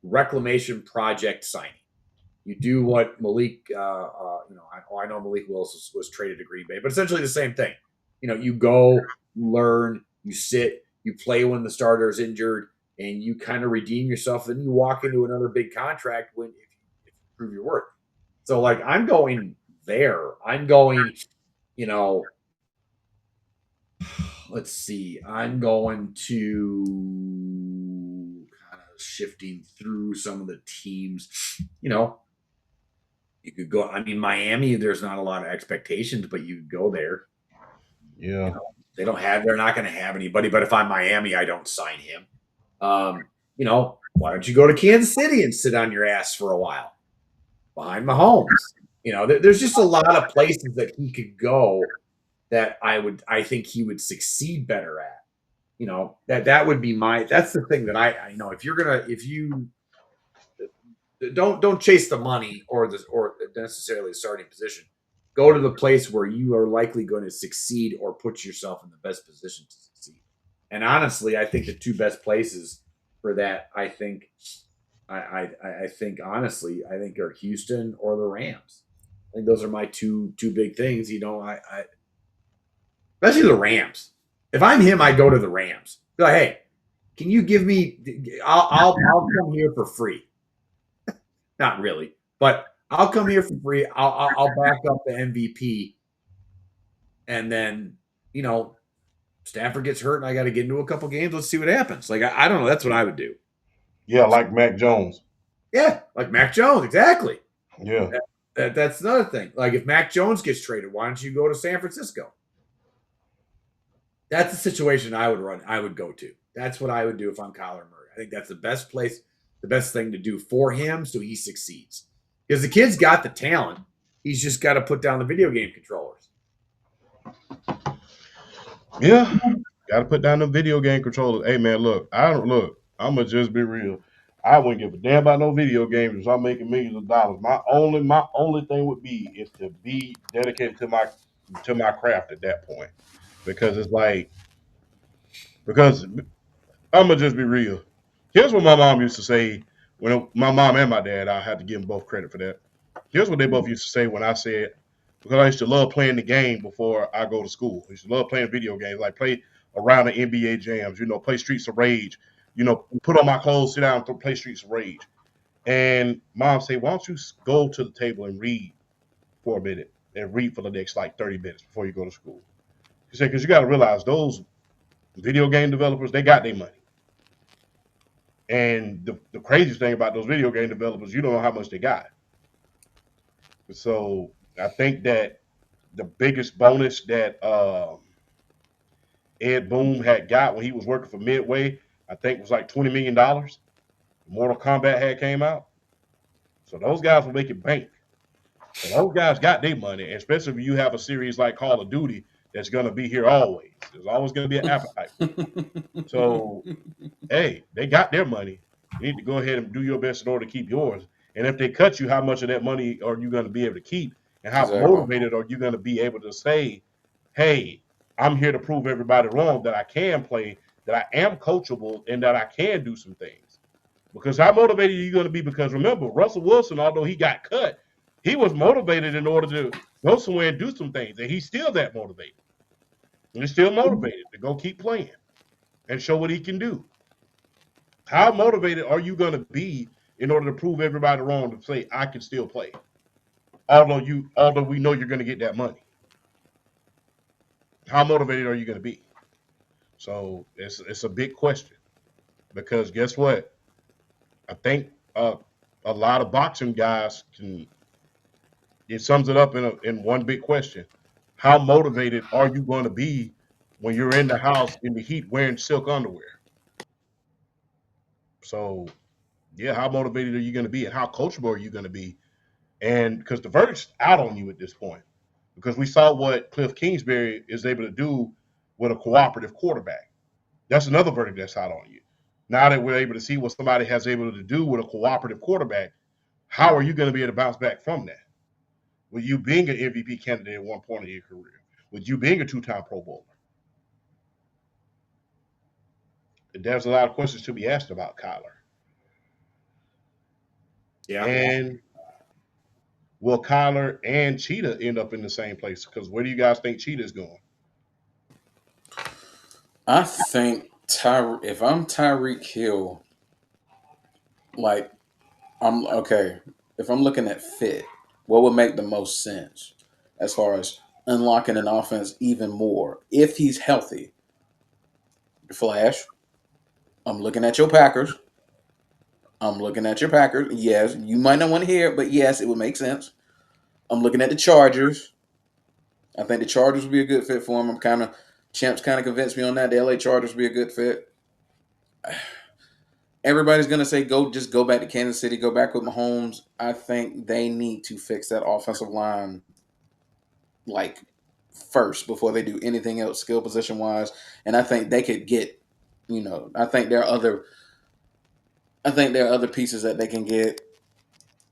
reclamation project signing. You do what Malik, I know Malik Willis was traded to Green Bay, but essentially the same thing. You go, you learn, you sit, you play when the starter is injured, and you kind of redeem yourself. Then you walk into another big contract if you prove your worth. So, like, I'm going there. I'm going, let's see. I'm going to kind of shifting through some of the teams. You could go. I mean, Miami. There's not a lot of expectations, but you could go there. Yeah. They're not going to have anybody. But if I'm Miami, I don't sign him. Why don't you go to Kansas City and sit on your ass for a while behind Mahomes? There's just a lot of places that he could go that I think he would succeed better at. That would be that's the thing that I if you don't chase the money or necessarily the starting position. Go to the place where you are likely going to succeed or put yourself in the best position to succeed. And honestly, I think the two best places for that, I think honestly, I think are Houston or the Rams. I think those are my two big things. Especially the Rams. If I'm him, I go to the Rams. Go, hey, can you give me? I'll come here for free. Not really, but I'll come here for free. I'll back up the MVP, and then Stafford gets hurt, and I got to get into a couple games. Let's see what happens. Like I don't know. That's what I would do. Yeah, like Mac Jones. Yeah, like Mac Jones, exactly. Yeah, that's another thing. Like if Mac Jones gets traded, why don't you go to San Francisco? That's the situation I would go to. That's what I would do if I'm Kyler Murray. I think that's the best place, the best thing to do for him so he succeeds. Because the kid's got the talent. He's just got to put down the video game controllers. Yeah, got to put down the video game controllers. Hey man, I'm gonna just be real. I wouldn't give a damn about no video games if I'm making millions of dollars. My only thing would be is to be dedicated to my craft at that point, because I'm gonna just be real. Here's what my mom used to say when my mom and my dad. I had to give them both credit for that. Here's what they both used to say when I said, because I used to love playing the game before I go to school. I used to love playing video games, like play around the NBA jams, play Streets of Rage, put on my clothes, sit down, play Streets of Rage. And mom said, why don't you go to the table and read for a minute and read for the next 30 minutes before you go to school? She said, because you got to realize those video game developers, they got their money. And the craziest thing about those video game developers, you don't know how much they got. So I think that the biggest bonus that Ed Boon had got when he was working for Midway, I think was like $20 million. Mortal Kombat had came out. So those guys were making bank. So those guys got their money, especially if you have a series like Call of Duty that's going to be here always. There's always going to be an appetite. So, hey, they got their money. You need to go ahead and do your best in order to keep yours. And if they cut you, how much of that money are you going to be able to keep? And how motivated are you going to be able to say, hey, I'm here to prove everybody wrong that I can play, that I am coachable, and that I can do some things. Because how motivated are you going to be? Because remember, Russell Wilson, although he got cut, he was motivated in order to go somewhere and do some things. And he's still that motivated. And he's still motivated to go keep playing and show what he can do. How motivated are you going to be in order to prove everybody wrong to say, I can still play? Although we know you're going to get that money. How motivated are you going to be? So it's a big question, because guess what? I think a lot of boxing guys it sums it up in one big question. How motivated are you going to be when you're in the house in the heat wearing silk underwear? So, yeah, how motivated are you going to be, and how coachable are you going to be? And because the verdict's out on you at this point, because we saw what Cliff Kingsbury is able to do with a cooperative quarterback. That's another verdict that's out on you. Now that we're able to see what somebody has able to do with a cooperative quarterback, how are you going to be able to bounce back from that? With you being an MVP candidate at one point in your career, with you being a two-time Pro Bowler, there's a lot of questions to be asked about Kyler. Yeah. And will Kyler and Cheetah end up in the same place? Because where do you guys think Cheetah's going? I think if I'm Tyreek Hill, like I'm okay. If I'm looking at fit, what would make the most sense as far as unlocking an offense even more if he's healthy? Flash, I'm looking at your Packers. I'm looking at your Packers. Yes, you might not want to hear it, but yes, it would make sense. I'm looking at the Chargers. I think the Chargers would be a good fit for him. Champs kind of convinced me on that. The LA Chargers would be a good fit. Everybody's gonna say just go back to Kansas City, go back with Mahomes. I think they need to fix that offensive line like first before they do anything else skill position wise. And I think they could get, I think there are other pieces that they can get.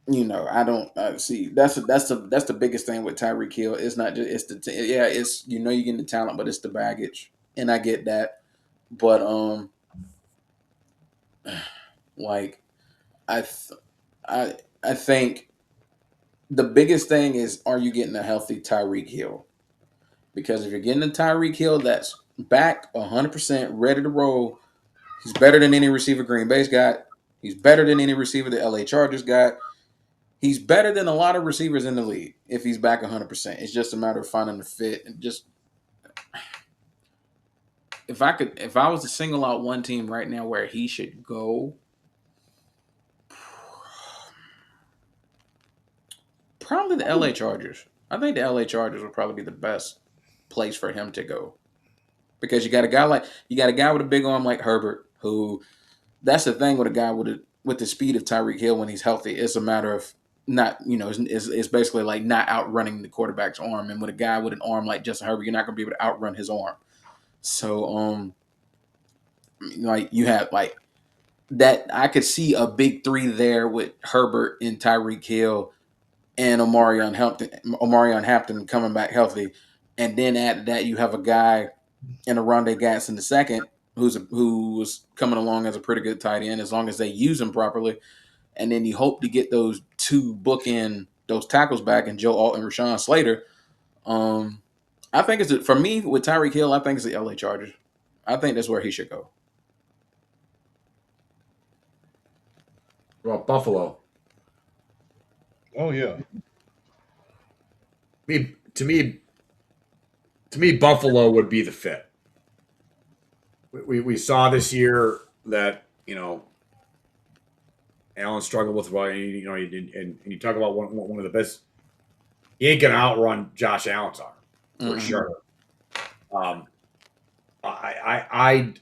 I don't see that's the biggest thing with Tyreek Hill. It's not just it's you're getting the talent, but it's the baggage, and I get that. But like I think the biggest thing is, are you getting a healthy Tyreek Hill? Because if you're getting a Tyreek Hill that's back 100%, ready to roll, he's better than any receiver Green Bay's got. He's better than any receiver the LA Chargers got. He's better than a lot of receivers in the league if he's back 100%. It's just a matter of finding the fit. And just if I was to single out one team right now where he should go, probably the LA Chargers. I think the LA Chargers would probably be the best place for him to go. Because you got a guy with a big arm like Herbert, who that's the thing with a guy with the speed of Tyreek Hill when he's healthy. It's a matter of not, it's basically like not outrunning the quarterback's arm. And with a guy with an arm like Justin Herbert, you're not going to be able to outrun his arm. So, like you have like that. I could see a big three there with Herbert and Tyreek Hill and Omarion Hampton coming back healthy, and then after that you have a guy in Rondé Gatson II who's coming along as a pretty good tight end as long as they use him properly, and then you hope to get those two bookend those tackles back and Joe Alt and Rashawn Slater. I think for me with Tyreek Hill, I think it's the LA Chargers. I think that's where he should go. Well, Buffalo. Oh yeah. To me, Buffalo would be the fit. We saw this year that Allen struggled with and you talk about one of the best. He ain't gonna outrun Josh Allen's arm for sure. I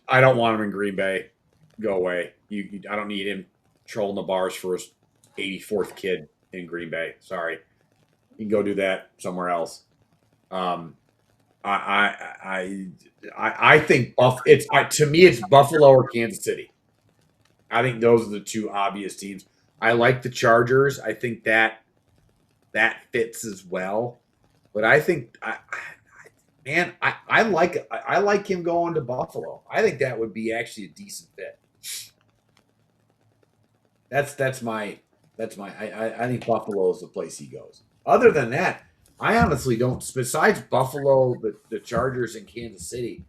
don't want him in Green Bay. Go away. I don't need him trolling the bars for his 84th kid in Green Bay. Sorry, you can go do that somewhere else. I think to me it's Buffalo or Kansas City. I think those are the two obvious teams. I like the Chargers. I think that fits as well. But I think I like him going to Buffalo. I think that would be actually a decent fit. I think Buffalo is the place he goes. Other than that, I honestly don't. Besides Buffalo, the Chargers, and Kansas City,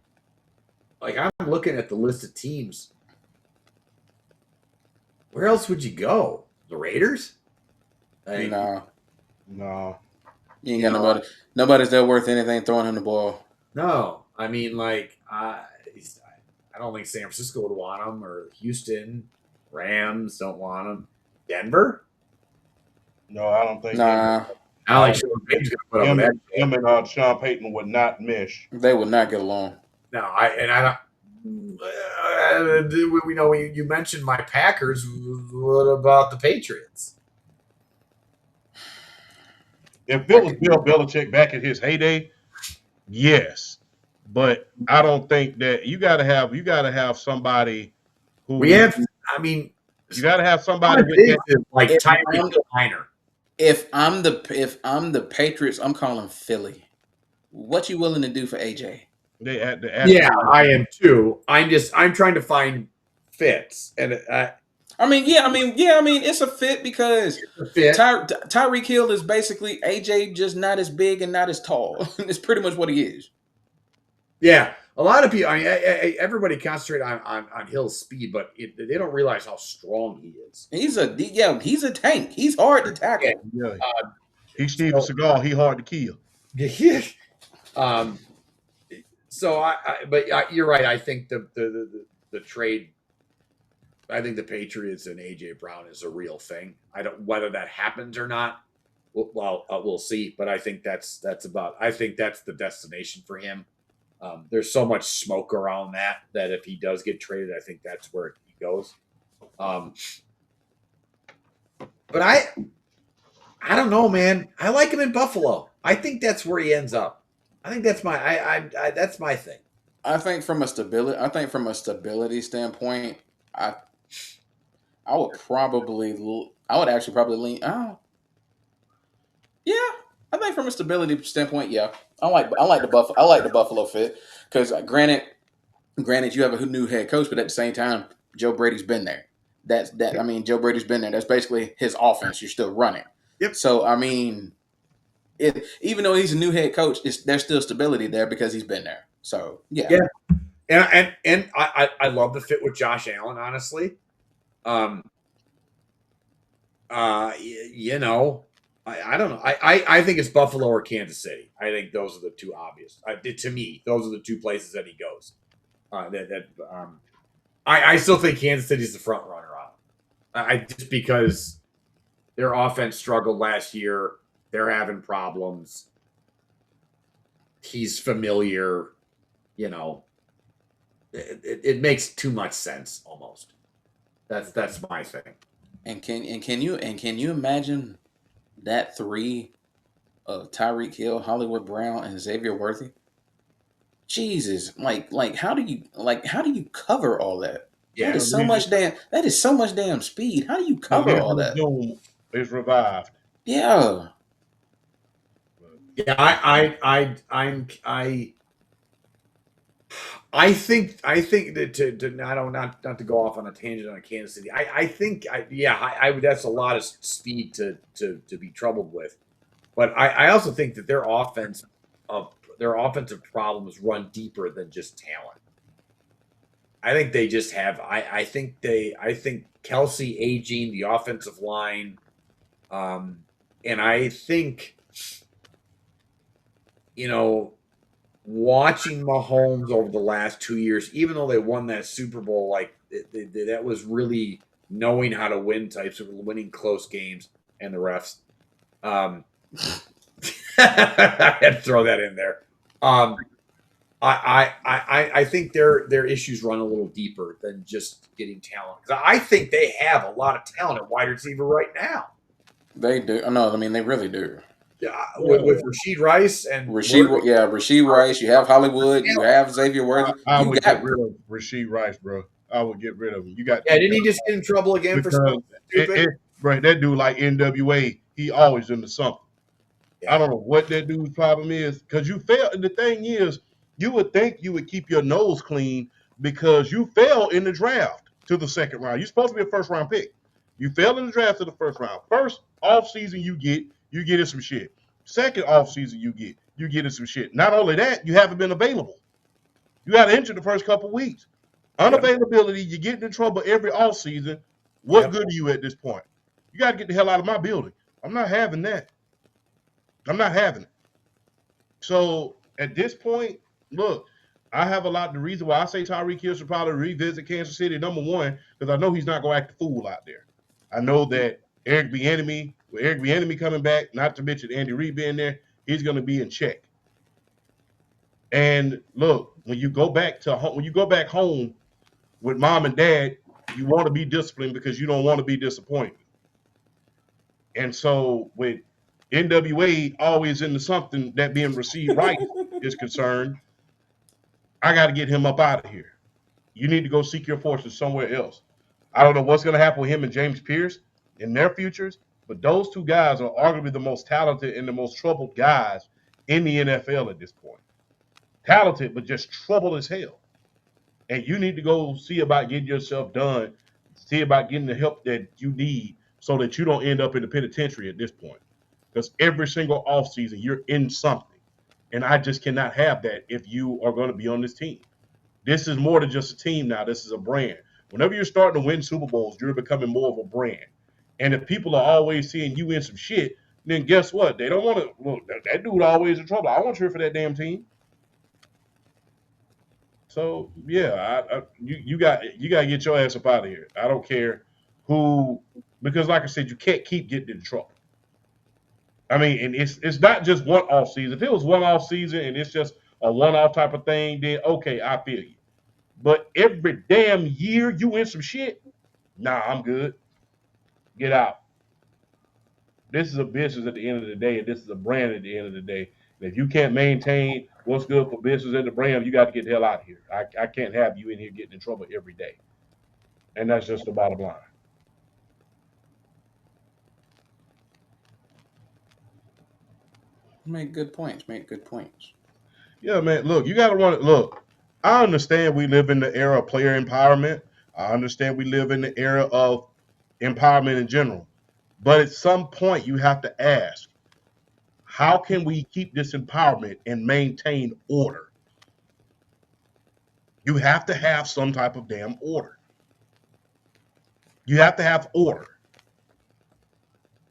like I'm looking at the list of teams. Where else would you go? The Raiders? No. You ain't got nobody. Nobody's there worth anything throwing him the ball. No, I mean I don't think San Francisco would want him, or Houston. Rams don't want him. Denver? No, I don't think. Nah. Alex Sean Payton's going to put up with that. Him and Sean Payton would not mesh. They would not get along. No, I don't. We know you mentioned my Packers. What about the Patriots? If it was Bill Belichick back in his heyday, yes. But I don't think that you got to have somebody We who have, I mean, you got to have how somebody much with is that. it, like If Tyreek I'm Liner? if I'm the Patriots, I'm calling Philly. What you willing to do for AJ? They at the Yeah, actual. I am too. I'm trying to find fits, and It's a fit because the fit. Tyreek Hill is basically AJ, just not as big and not as tall. It's pretty much what he is. Yeah, a lot of people. Everybody concentrate on Hill's speed, but they don't realize how strong he is. He's a tank. He's hard to Yeah. tackle. Yeah, Uh, he's Steven so, Seagal. He hard to kill. yeah. Um. So but you're right. I think the trade. I think the Patriots and AJ Brown is a real thing. I don't whether that happens or not. We'll see. But I think that's about. I think that's the destination for him. There's so much smoke around that if he does get traded, I think that's where he goes. But I don't know, man. I like him in Buffalo. I think that's where he ends up. I think that's that's my thing. I think from a stability standpoint, I I would actually probably lean. Oh, yeah. I think from a stability standpoint, yeah. I like the Buffalo fit because granted, you have a new head coach, but at the same time, Joe Brady's been there. I mean, Joe Brady's been there. That's basically his offense. You're still running. Yep. So I mean, even though he's a new head coach, there's still stability there because he's been there. So yeah. And I love the fit with Josh Allen, honestly. You know, I don't know. I think it's Buffalo or Kansas City. I think those are the two obvious. To me, those are the two places that he goes. I still think Kansas City's the front runner on him. I just because their offense struggled last year. They're having problems. He's familiar. You know, it makes too much sense almost. That's my thing. And can you imagine that three of Tyreek Hill, Hollywood Brown, and Xavier Worthy? Jesus, how do you cover all that? Yeah, that is so much damn speed. How do you cover all that? Doom is revived. Yeah. yeah. I think that to not to go off on a tangent on Kansas City. I think that's a lot of speed to be troubled with, but I also think that their offensive problems run deeper than just talent. I think they just have. I think Kelsey aging the offensive line, and I think watching Mahomes over the last 2 years, even though they won that Super Bowl, that was really knowing how to win types of winning close games and the refs. I had to throw that in there. I think their issues run a little deeper than just getting talent. Because I think they have a lot of talent at wide receiver right now. They do. No, I mean they really do. With Rashid Rice and Rashid Rice. You have Hollywood. You have Xavier Worthy. I would get rid of Rashid Rice, bro. I would get rid of him. You got didn't he just get in trouble again for something stupid? Right, that dude like NWA, he always into something. Yeah. I don't know what that dude's problem is because you fail. The thing is, you would think you would keep your nose clean because you fell in the draft to the second round. You're supposed to be a first round pick. You fell in the draft to the first round. First off season you get in some shit. Second off season you get in some shit. Not only that, you haven't been available. You got injured the first couple weeks. Unavailability, you're getting in trouble every off season. What good are you at this point? You got to get the hell out of my building. I'm not having that. I'm not having it. So at this point, look, I have a lot. The reason why I say Tyreek Hill should probably revisit Kansas City, number one, because I know he's not going to act a fool out there. I know that Eric Bieniemy coming back, not to mention Andy Reid being there, he's going to be in check. And look, when you go back home with mom and dad, you want to be disciplined because you don't want to be disappointed. And so with NWA always into something that being Rashid Rice is concerned, I got to get him up out of here. You need to go seek your fortunes somewhere else. I don't know what's going to happen with him and James Pierce in their futures, but those two guys are arguably the most talented and the most troubled guys in the NFL at this point. Talented, but just troubled as hell. And you need to go see about getting yourself done, see about getting the help that you need so that you don't end up in the penitentiary at this point. Because every single offseason, you're in something. And I just cannot have that if you are going to be on this team. This is more than just a team now. This is a brand. Whenever you're starting to win Super Bowls, you're becoming more of a brand. And if people are always seeing you in some shit, then guess what? They don't want to. Look, that dude always in trouble. I want to cheer for that damn team. So yeah, you got to get your ass up out of here. I don't care who, because like I said, you can't keep getting in trouble. I mean, and it's not just one off season. If it was one off season and it's just a one off type of thing, then okay, I feel you. But every damn year you in some shit, nah, I'm good. Get out. This is a business at the end of the day, and this is a brand at the end of the day. And if you can't maintain what's good for business and the brand, you got to get the hell out of here. I can't have you in here getting in trouble every day. And that's just the bottom line. Make good points. Make good points. Yeah, man. Look, you got to want to look. I understand we live in the era of player empowerment. I understand we live in the era of empowerment in general. But at some point, you have to ask, how can we keep this empowerment and maintain order? You have to have some type of damn order. You have to have order.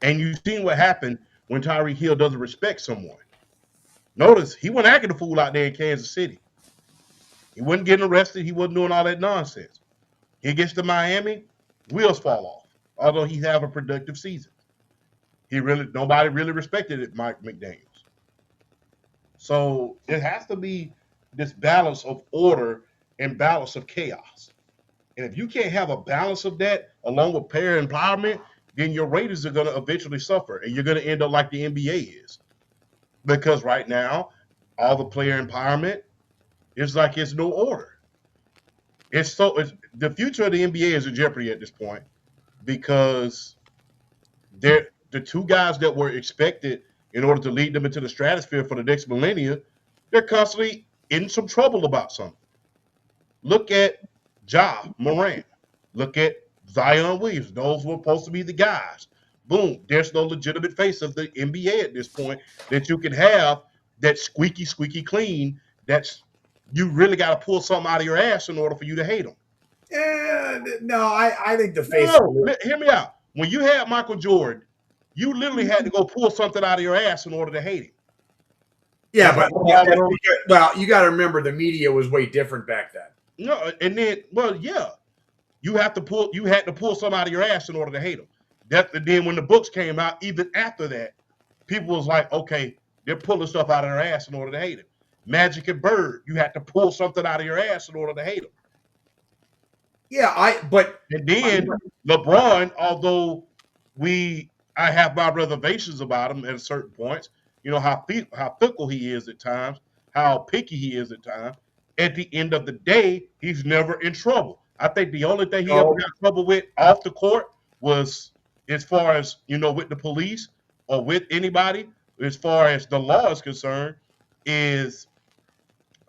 And you've seen what happened when Tyreek Hill doesn't respect someone. Notice he wasn't acting a fool out there in Kansas City. He wasn't getting arrested. He wasn't doing all that nonsense. He gets to Miami, wheels fall off. Although he have a productive season, nobody really respected it, Mike McDaniels. So it has to be this balance of order and balance of chaos. And if you can't have a balance of that along with player empowerment, then your Raiders are going to eventually suffer, and you're going to end up like the NBA is. Because right now, all the player empowerment is like it's no order. The future of the NBA is in jeopardy at this point because the two guys that were expected in order to lead them into the stratosphere for the next millennia, they're constantly in some trouble about something. Look at Ja Morant. Look at Zion Williams. Those were supposed to be the guys. Boom. There's no legitimate face of the NBA at this point that you can have that squeaky clean. You really got to pull something out of your ass in order for you to hate them. No, I think the face. No, hear me out. When you had Michael Jordan, you literally had to go pull something out of your ass in order to hate him. Yeah, but you got to remember the media was way different back then. No, and then, yeah, you had to pull something out of your ass in order to hate him. Then when the books came out, even after that, people was like, okay, they're pulling stuff out of their ass in order to hate him. Magic and Bird, you had to pull something out of your ass in order to hate him. Yeah, and then LeBron, although I have my reservations about him at certain points, you know how fickle he is at times, how picky he is at times. At the end of the day, he's never in trouble. I think the only thing he ever got in trouble with off the court was as far as, with the police or with anybody, as far as the law is concerned, is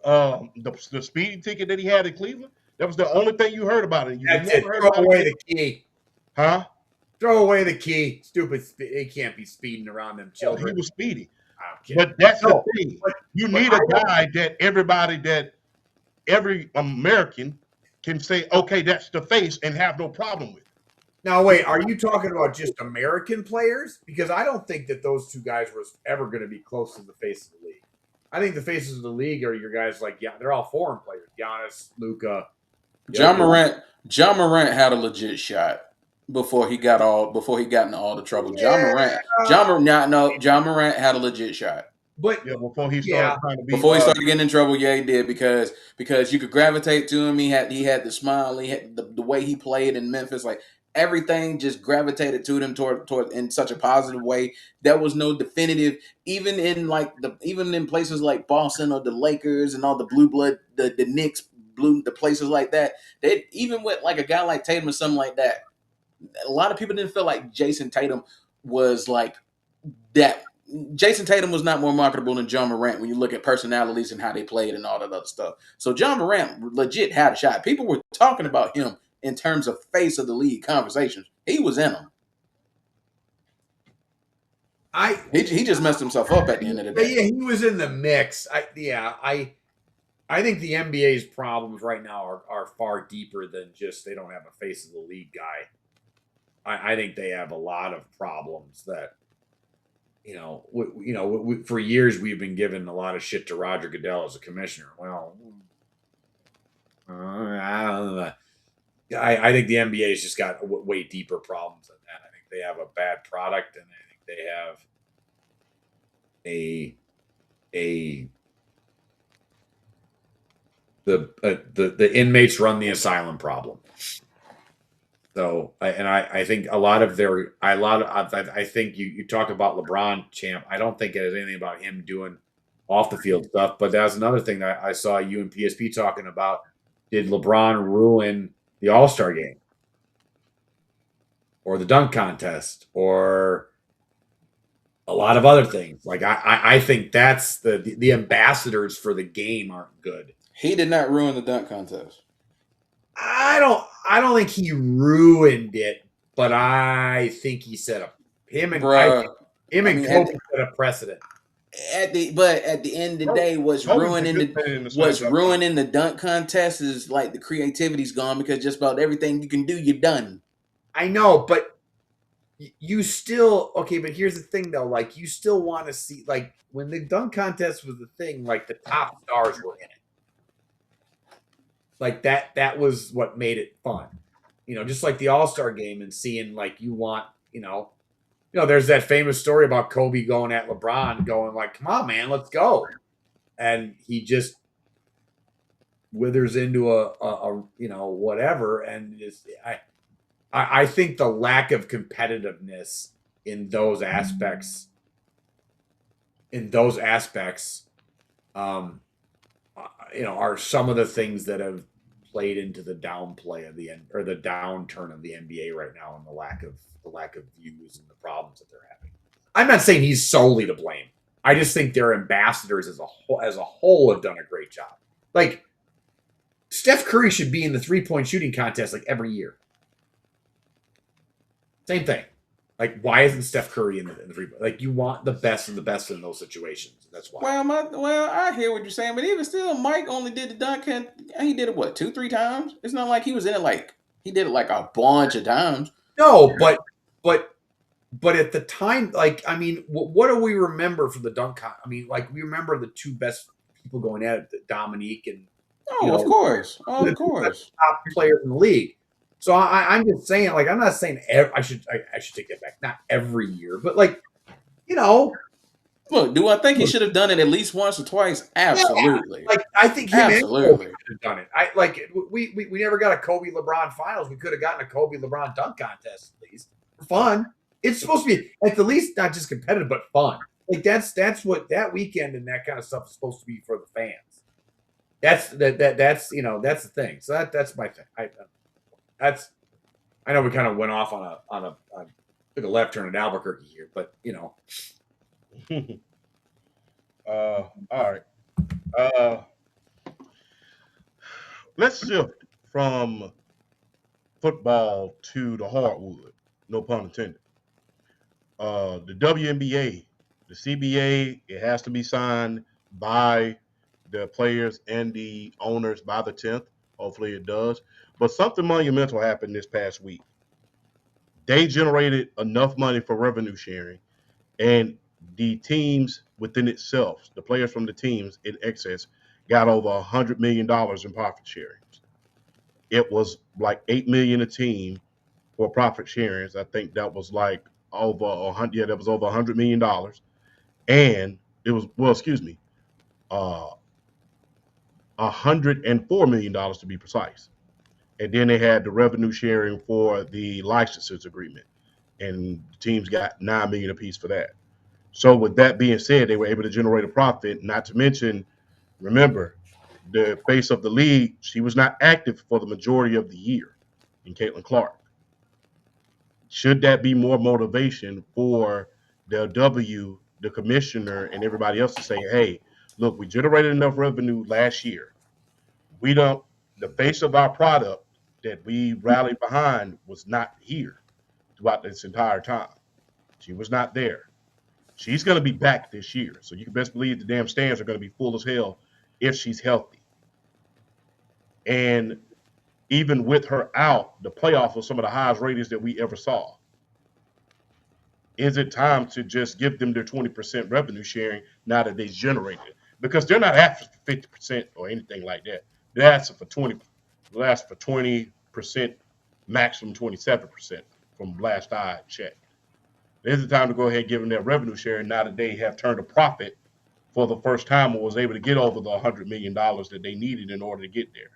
the speeding ticket that he had in Cleveland. That was the only thing you heard about it. Throw away the key. Huh? Throw away the key. Stupid. He can't be speeding around them children. He was speeding. But that's the thing. You need a guy that every American can say, okay, that's the face and have no problem with. Now, wait, are you talking about just American players? Because I don't think that those two guys were ever going to be close to the face of the league. I think the faces of the league are your guys like, they're all foreign players. Giannis, Luka. John Morant had a legit shot before he got into all the trouble. Yeah. John Morant had a legit shot. But before he started getting in trouble, he did because you could gravitate to him. He had the smile, he had the way he played in Memphis. Like everything just gravitated to them toward in such a positive way. There was no definitive, even in places like Boston or the Lakers and all the blue blood, the Knicks, the places like that. They even with like a guy like Tatum or something like that. A lot of people didn't feel like Jason Tatum was like that. Jason Tatum was not more marketable than John Morant when you look at personalities and how they played and all that other stuff. So John Morant legit had a shot. People were talking about him in terms of face of the league conversations. He was in them. He just messed himself up at the end of the day. Yeah, he was in the mix. I think the NBA's problems right now are far deeper than just they don't have a face of the league guy. I think they have a lot of problems that, for years we've been giving a lot of shit to Roger Goodell as a commissioner. Well, I don't know. I think the NBA's just got way deeper problems than that. I think they have a bad product, and I think they have the inmates run the asylum problem. So, I think I think you talk about LeBron, champ. I don't think it has anything about him doing off the field stuff, but that's another thing that I saw you and PSP talking about. Did LeBron ruin the All-Star game or the dunk contest or a lot of other things? Like I think that's the ambassadors for the game aren't good. He did not ruin the dunk contest. I don't think he ruined it, but I think he set him and Kobe set a precedent. At the end of the day, what's ruining the dunk contest is like the creativity's gone, because just about everything you can do, you've done. I know, but you still okay. But here's the thing, though: like you still want to see, like when the dunk contest was the thing, like the top stars were in it. Like that was what made it fun, just like the All-Star game and seeing like there's that famous story about Kobe going at LeBron, going like, "Come on, man, let's go," and he just withers into a whatever. And I think the lack of competitiveness in those aspects, are some of the things that have played into the downplay of the downturn of the NBA right now, and the lack of views and the problems that they're having. I'm not saying he's solely to blame. I just think their ambassadors as a whole have done a great job. Like Steph Curry should be in the 3-point shooting contest like every year. Same thing. Like, why isn't Steph Curry in the 3-point? Like, you want the best of the best in those situations. That's why. Well, I hear what you're saying, but even still, Mike only did the dunk, and he did it 2-3 times. It's not like he was in it like he did it like a bunch of times. No, but at the time, like, I mean, what do we remember for the dunk? I mean, like, we remember the two best people going at it, Dominique and of course, top players in the league. So I'm just saying, like, I'm not saying I should take that back. Not every year, but like, Look, do I think he should have done it at least once or twice? Absolutely. Yeah, like I think him and Kobe should have done it. We never got a Kobe LeBron finals. We could have gotten a Kobe LeBron dunk contest at least for fun. It's supposed to be at the least not just competitive but fun. Like that's what that weekend and that kind of stuff is supposed to be for the fans. That's that's the thing. So that's my thing. I know we kind of went off on a took a left turn at Albuquerque here, but all right. Let's shift from football to the hardwood. No pun intended. The WNBA, the CBA, it has to be signed by the players and the owners by the 10th. Hopefully it does. But something monumental happened this past week. They generated enough money for revenue sharing, and the teams within itself, the players from the teams in excess, got over $100 million in profit sharing. It was like $8 million a team for profit sharings. I think that was like over $100. Yeah, that was over $100 million, and it was $104 million to be precise. and then they had the revenue sharing for the licenses agreement, and the teams got $9 million apiece for that. So with that being said, they were able to generate a profit. Not to mention, remember, the face of the league, she was not active for the majority of the year in Caitlin Clark. Should that be more motivation for the commissioner, and everybody else to say, hey, look, we generated enough revenue last year. We don't, the face of our product that we rallied behind was not here throughout this entire time. She was not there. She's going to be back this year. So you can best believe the damn stands are going to be full as hell if she's healthy. And even with her out, the playoffs were some of the highest ratings that we ever saw. Is it time to just give them their 20% revenue sharing now that they generated it? Because they're not asking for 50% or anything like that. They're asking for 20. They're asking for 20%, maximum 27% from last I checked. This is the time to go ahead and give them their revenue sharing now that they have turned a profit for the first time and was able to get over the $100 million that they needed in order to get there.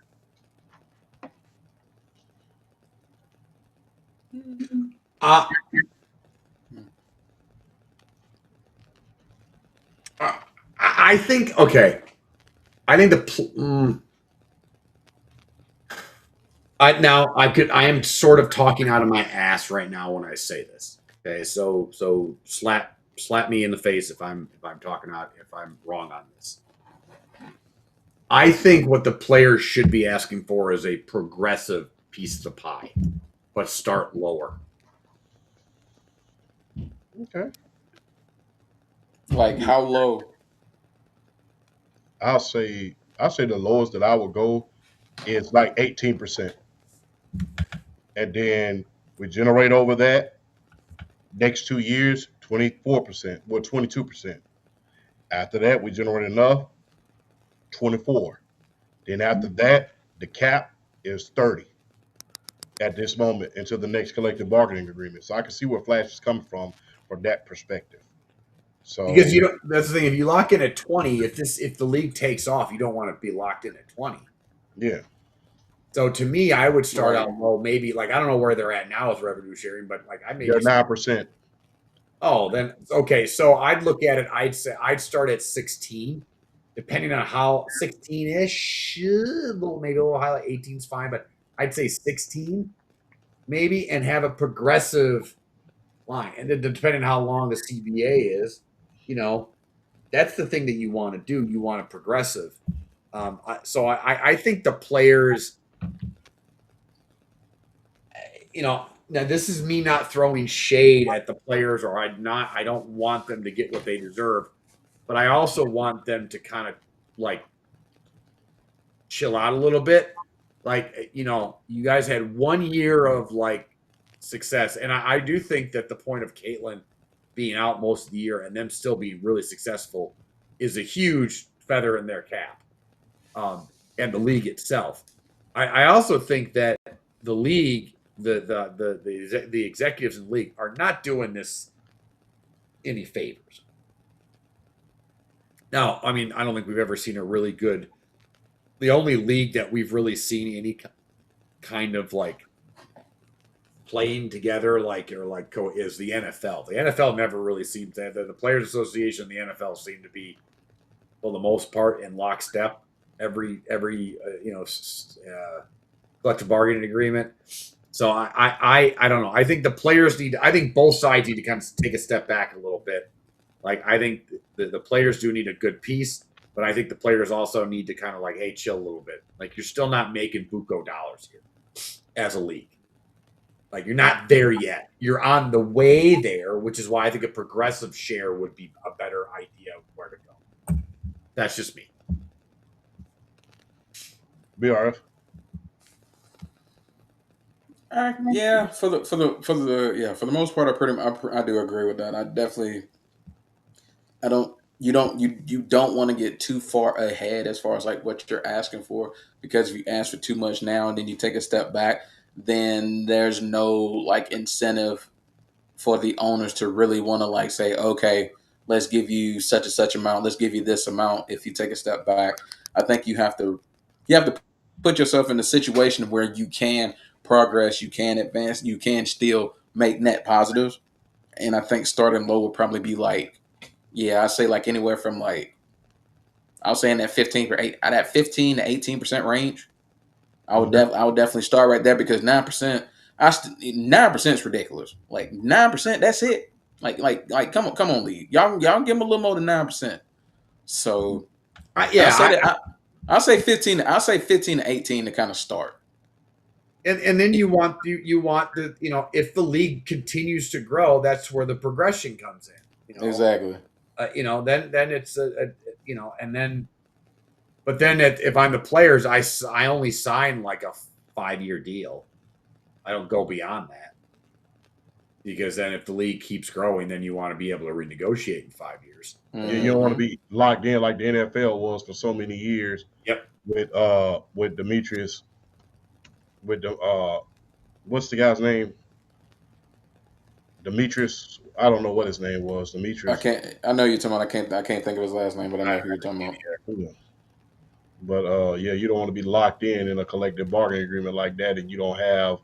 I think okay. I think I am sort of talking out of my ass right now when I say this. Okay, so slap me in the face if I'm talking out if I'm wrong on this. I think what the players should be asking for is a progressive piece of the pie, but start lower. Okay. Like how low? I'll say the lowest that I would go is like 18%. And then we generate over that. Next 2 years, 24%. Well, 22%. After that, we generate enough, 24. Then after that, the cap is 30 at this moment until the next collective bargaining agreement. So I can see where Flash is coming from that perspective. So Because you don't. That's the thing. If you lock in at 20, if the league takes off, you don't want to be locked in at 20. yeah, So to me, I would start Right. out low. Maybe like I don't know where they're at now with revenue sharing, but like I maybe they're 9%. oh then okay. So I'd look at it. I'd say I'd start at 16, depending on how 16 ish, maybe a little high. Like 18 is fine, but I'd say 16 maybe, and have a progressive line. And then depending on how long the CBA is, you know, that's the thing that you want to do. You want a progressive. So I think the players, you know, now this is me not throwing shade at the players, or I don't want them to get what they deserve, but I also want them to kind of like chill out a little bit. Like, you know, you guys had 1 year of like success, and I do think that the point of Caitlin being out most of the year and them still being really successful is a huge feather in their cap, and the league itself. I also think that the league, the executives in the league are not doing this any favors. Now, I mean, I don't think we've ever seen a really good. The only league that we've really seen any kind of like playing together is the NFL. The NFL never really seems to have the Players Association and the NFL seem to be, for the most part, in lockstep. Every collective bargaining agreement. So I don't know. I think the players need. I think both sides need to kind of take a step back a little bit. Like I think the players do need a good piece, but I think the players also need to kind of like, hey, chill a little bit. Like you're still not making buco dollars here as a league. Like you're not there yet. You're on the way there, which is why I think a progressive share would be a better idea of where to go. That's just me. BRF. Yeah, for the most part, I do agree with that. You don't want to get too far ahead as far as like what you're asking for, because if you ask for too much now and then you take a step back, then there's no like incentive for the owners to really want to like say, okay, let's give you such and such amount, let's give you this amount. If you take a step back, I think you have to put yourself in a situation where you can progress, you can advance, you can still make net positives. And I think starting low would probably be like, yeah, I say like anywhere from like I'll say in that 15 to 18% range. I would definitely start right there because 9%. 9% is ridiculous. Like 9%, that's it. Like come on, league. Y'all give them a little more than 9%. So I'll say that I'll say 15. I'll say 15 to 18 to kind of start. And then you want the if the league continues to grow, that's where the progression comes in. Exactly. Then it's and then. But then if I'm the players, I only sign like a 5-year deal. I don't go beyond that. Because then if the league keeps growing, then you want to be able to renegotiate in 5 years. Yeah, you don't want to be locked in like the NFL was for so many years. Yep. With Demetrius, with the what's the guy's name? Demetrius. I don't know what his name was. Demetrius. I know you're talking about. I can't think of his last name, but I know who you're talking about. But you don't want to be locked in a collective bargaining agreement like that, and you don't have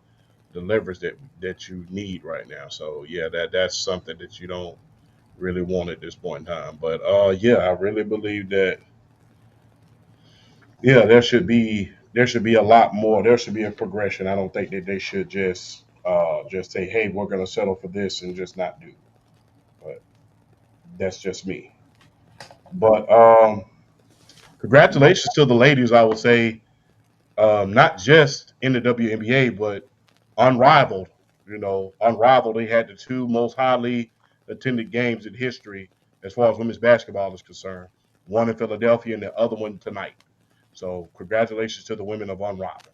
the leverage that you need right now. So yeah, that's something that you don't really want at this point in time. But I really believe that there should be a lot more. There should be a progression. I don't think that they should just say, hey, we're going to settle for this and just not do. But that's just me. But congratulations to the ladies, I would say, not just in the WNBA, but unrivaled. Unrivaled. They had the two most highly attended games in history as far as women's basketball is concerned. One in Philadelphia and the other one tonight. So congratulations to the women of Unrivaled.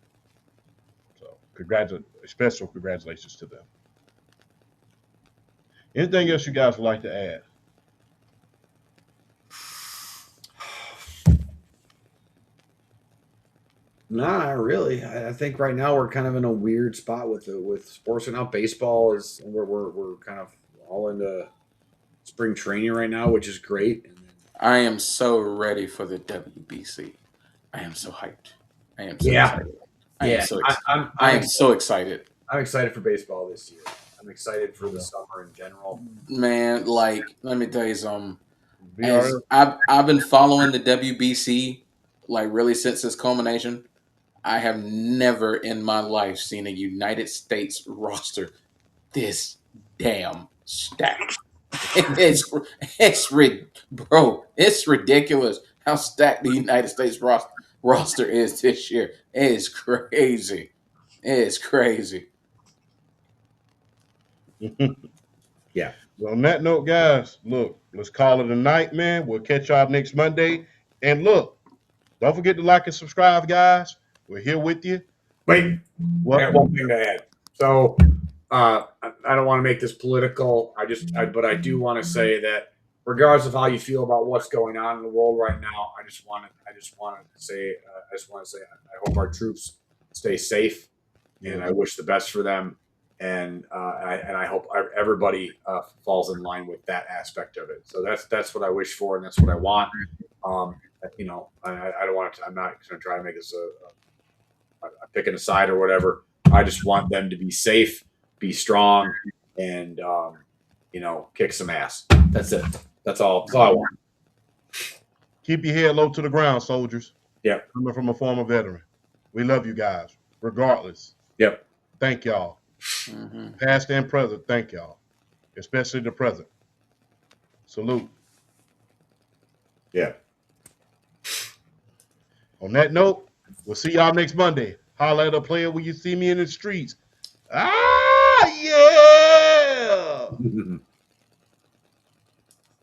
So special congratulations to them. Anything else you guys would like to add? Nah, really. I think right now we're kind of in a weird spot with sports right now. Baseball is we're kind of all into spring training right now, which is great. And I am so ready for the WBC. I am so hyped. I am so excited. I am so excited. I'm excited for baseball this year. I'm excited for the summer in general. Man, like, let me tell you something. I've been following the WBC like really since its culmination. I have never in my life seen a United States roster this damn stacked. It's ridiculous how stacked the United States roster is this year. It is crazy. It is crazy. Yeah. Well, on that note, guys, look, let's call it a night, man. We'll catch y'all next Monday. And look, don't forget to like and subscribe, guys. We're here with you. Wait, I got one thing to add. So I don't want to make this political. But I do want to say that regardless of how you feel about what's going on in the world right now, I just want to say I hope our troops stay safe, and I wish the best for them, and I hope everybody falls in line with that aspect of it. So that's what I wish for, and that's what I want. I don't want to. I'm not going to try to make this a picking a side or whatever. I just want them to be safe, be strong, and kick some ass. That's it. That's all I want. Keep your head low to the ground, soldiers. Yep. Coming from a former veteran. We love you guys, regardless. Yep. Thank y'all. Mm-hmm. Past and present, thank y'all. Especially the present. Salute. Yeah. On that note, we'll see y'all next Monday. Holla at a player when you see me in the streets. Ah, yeah!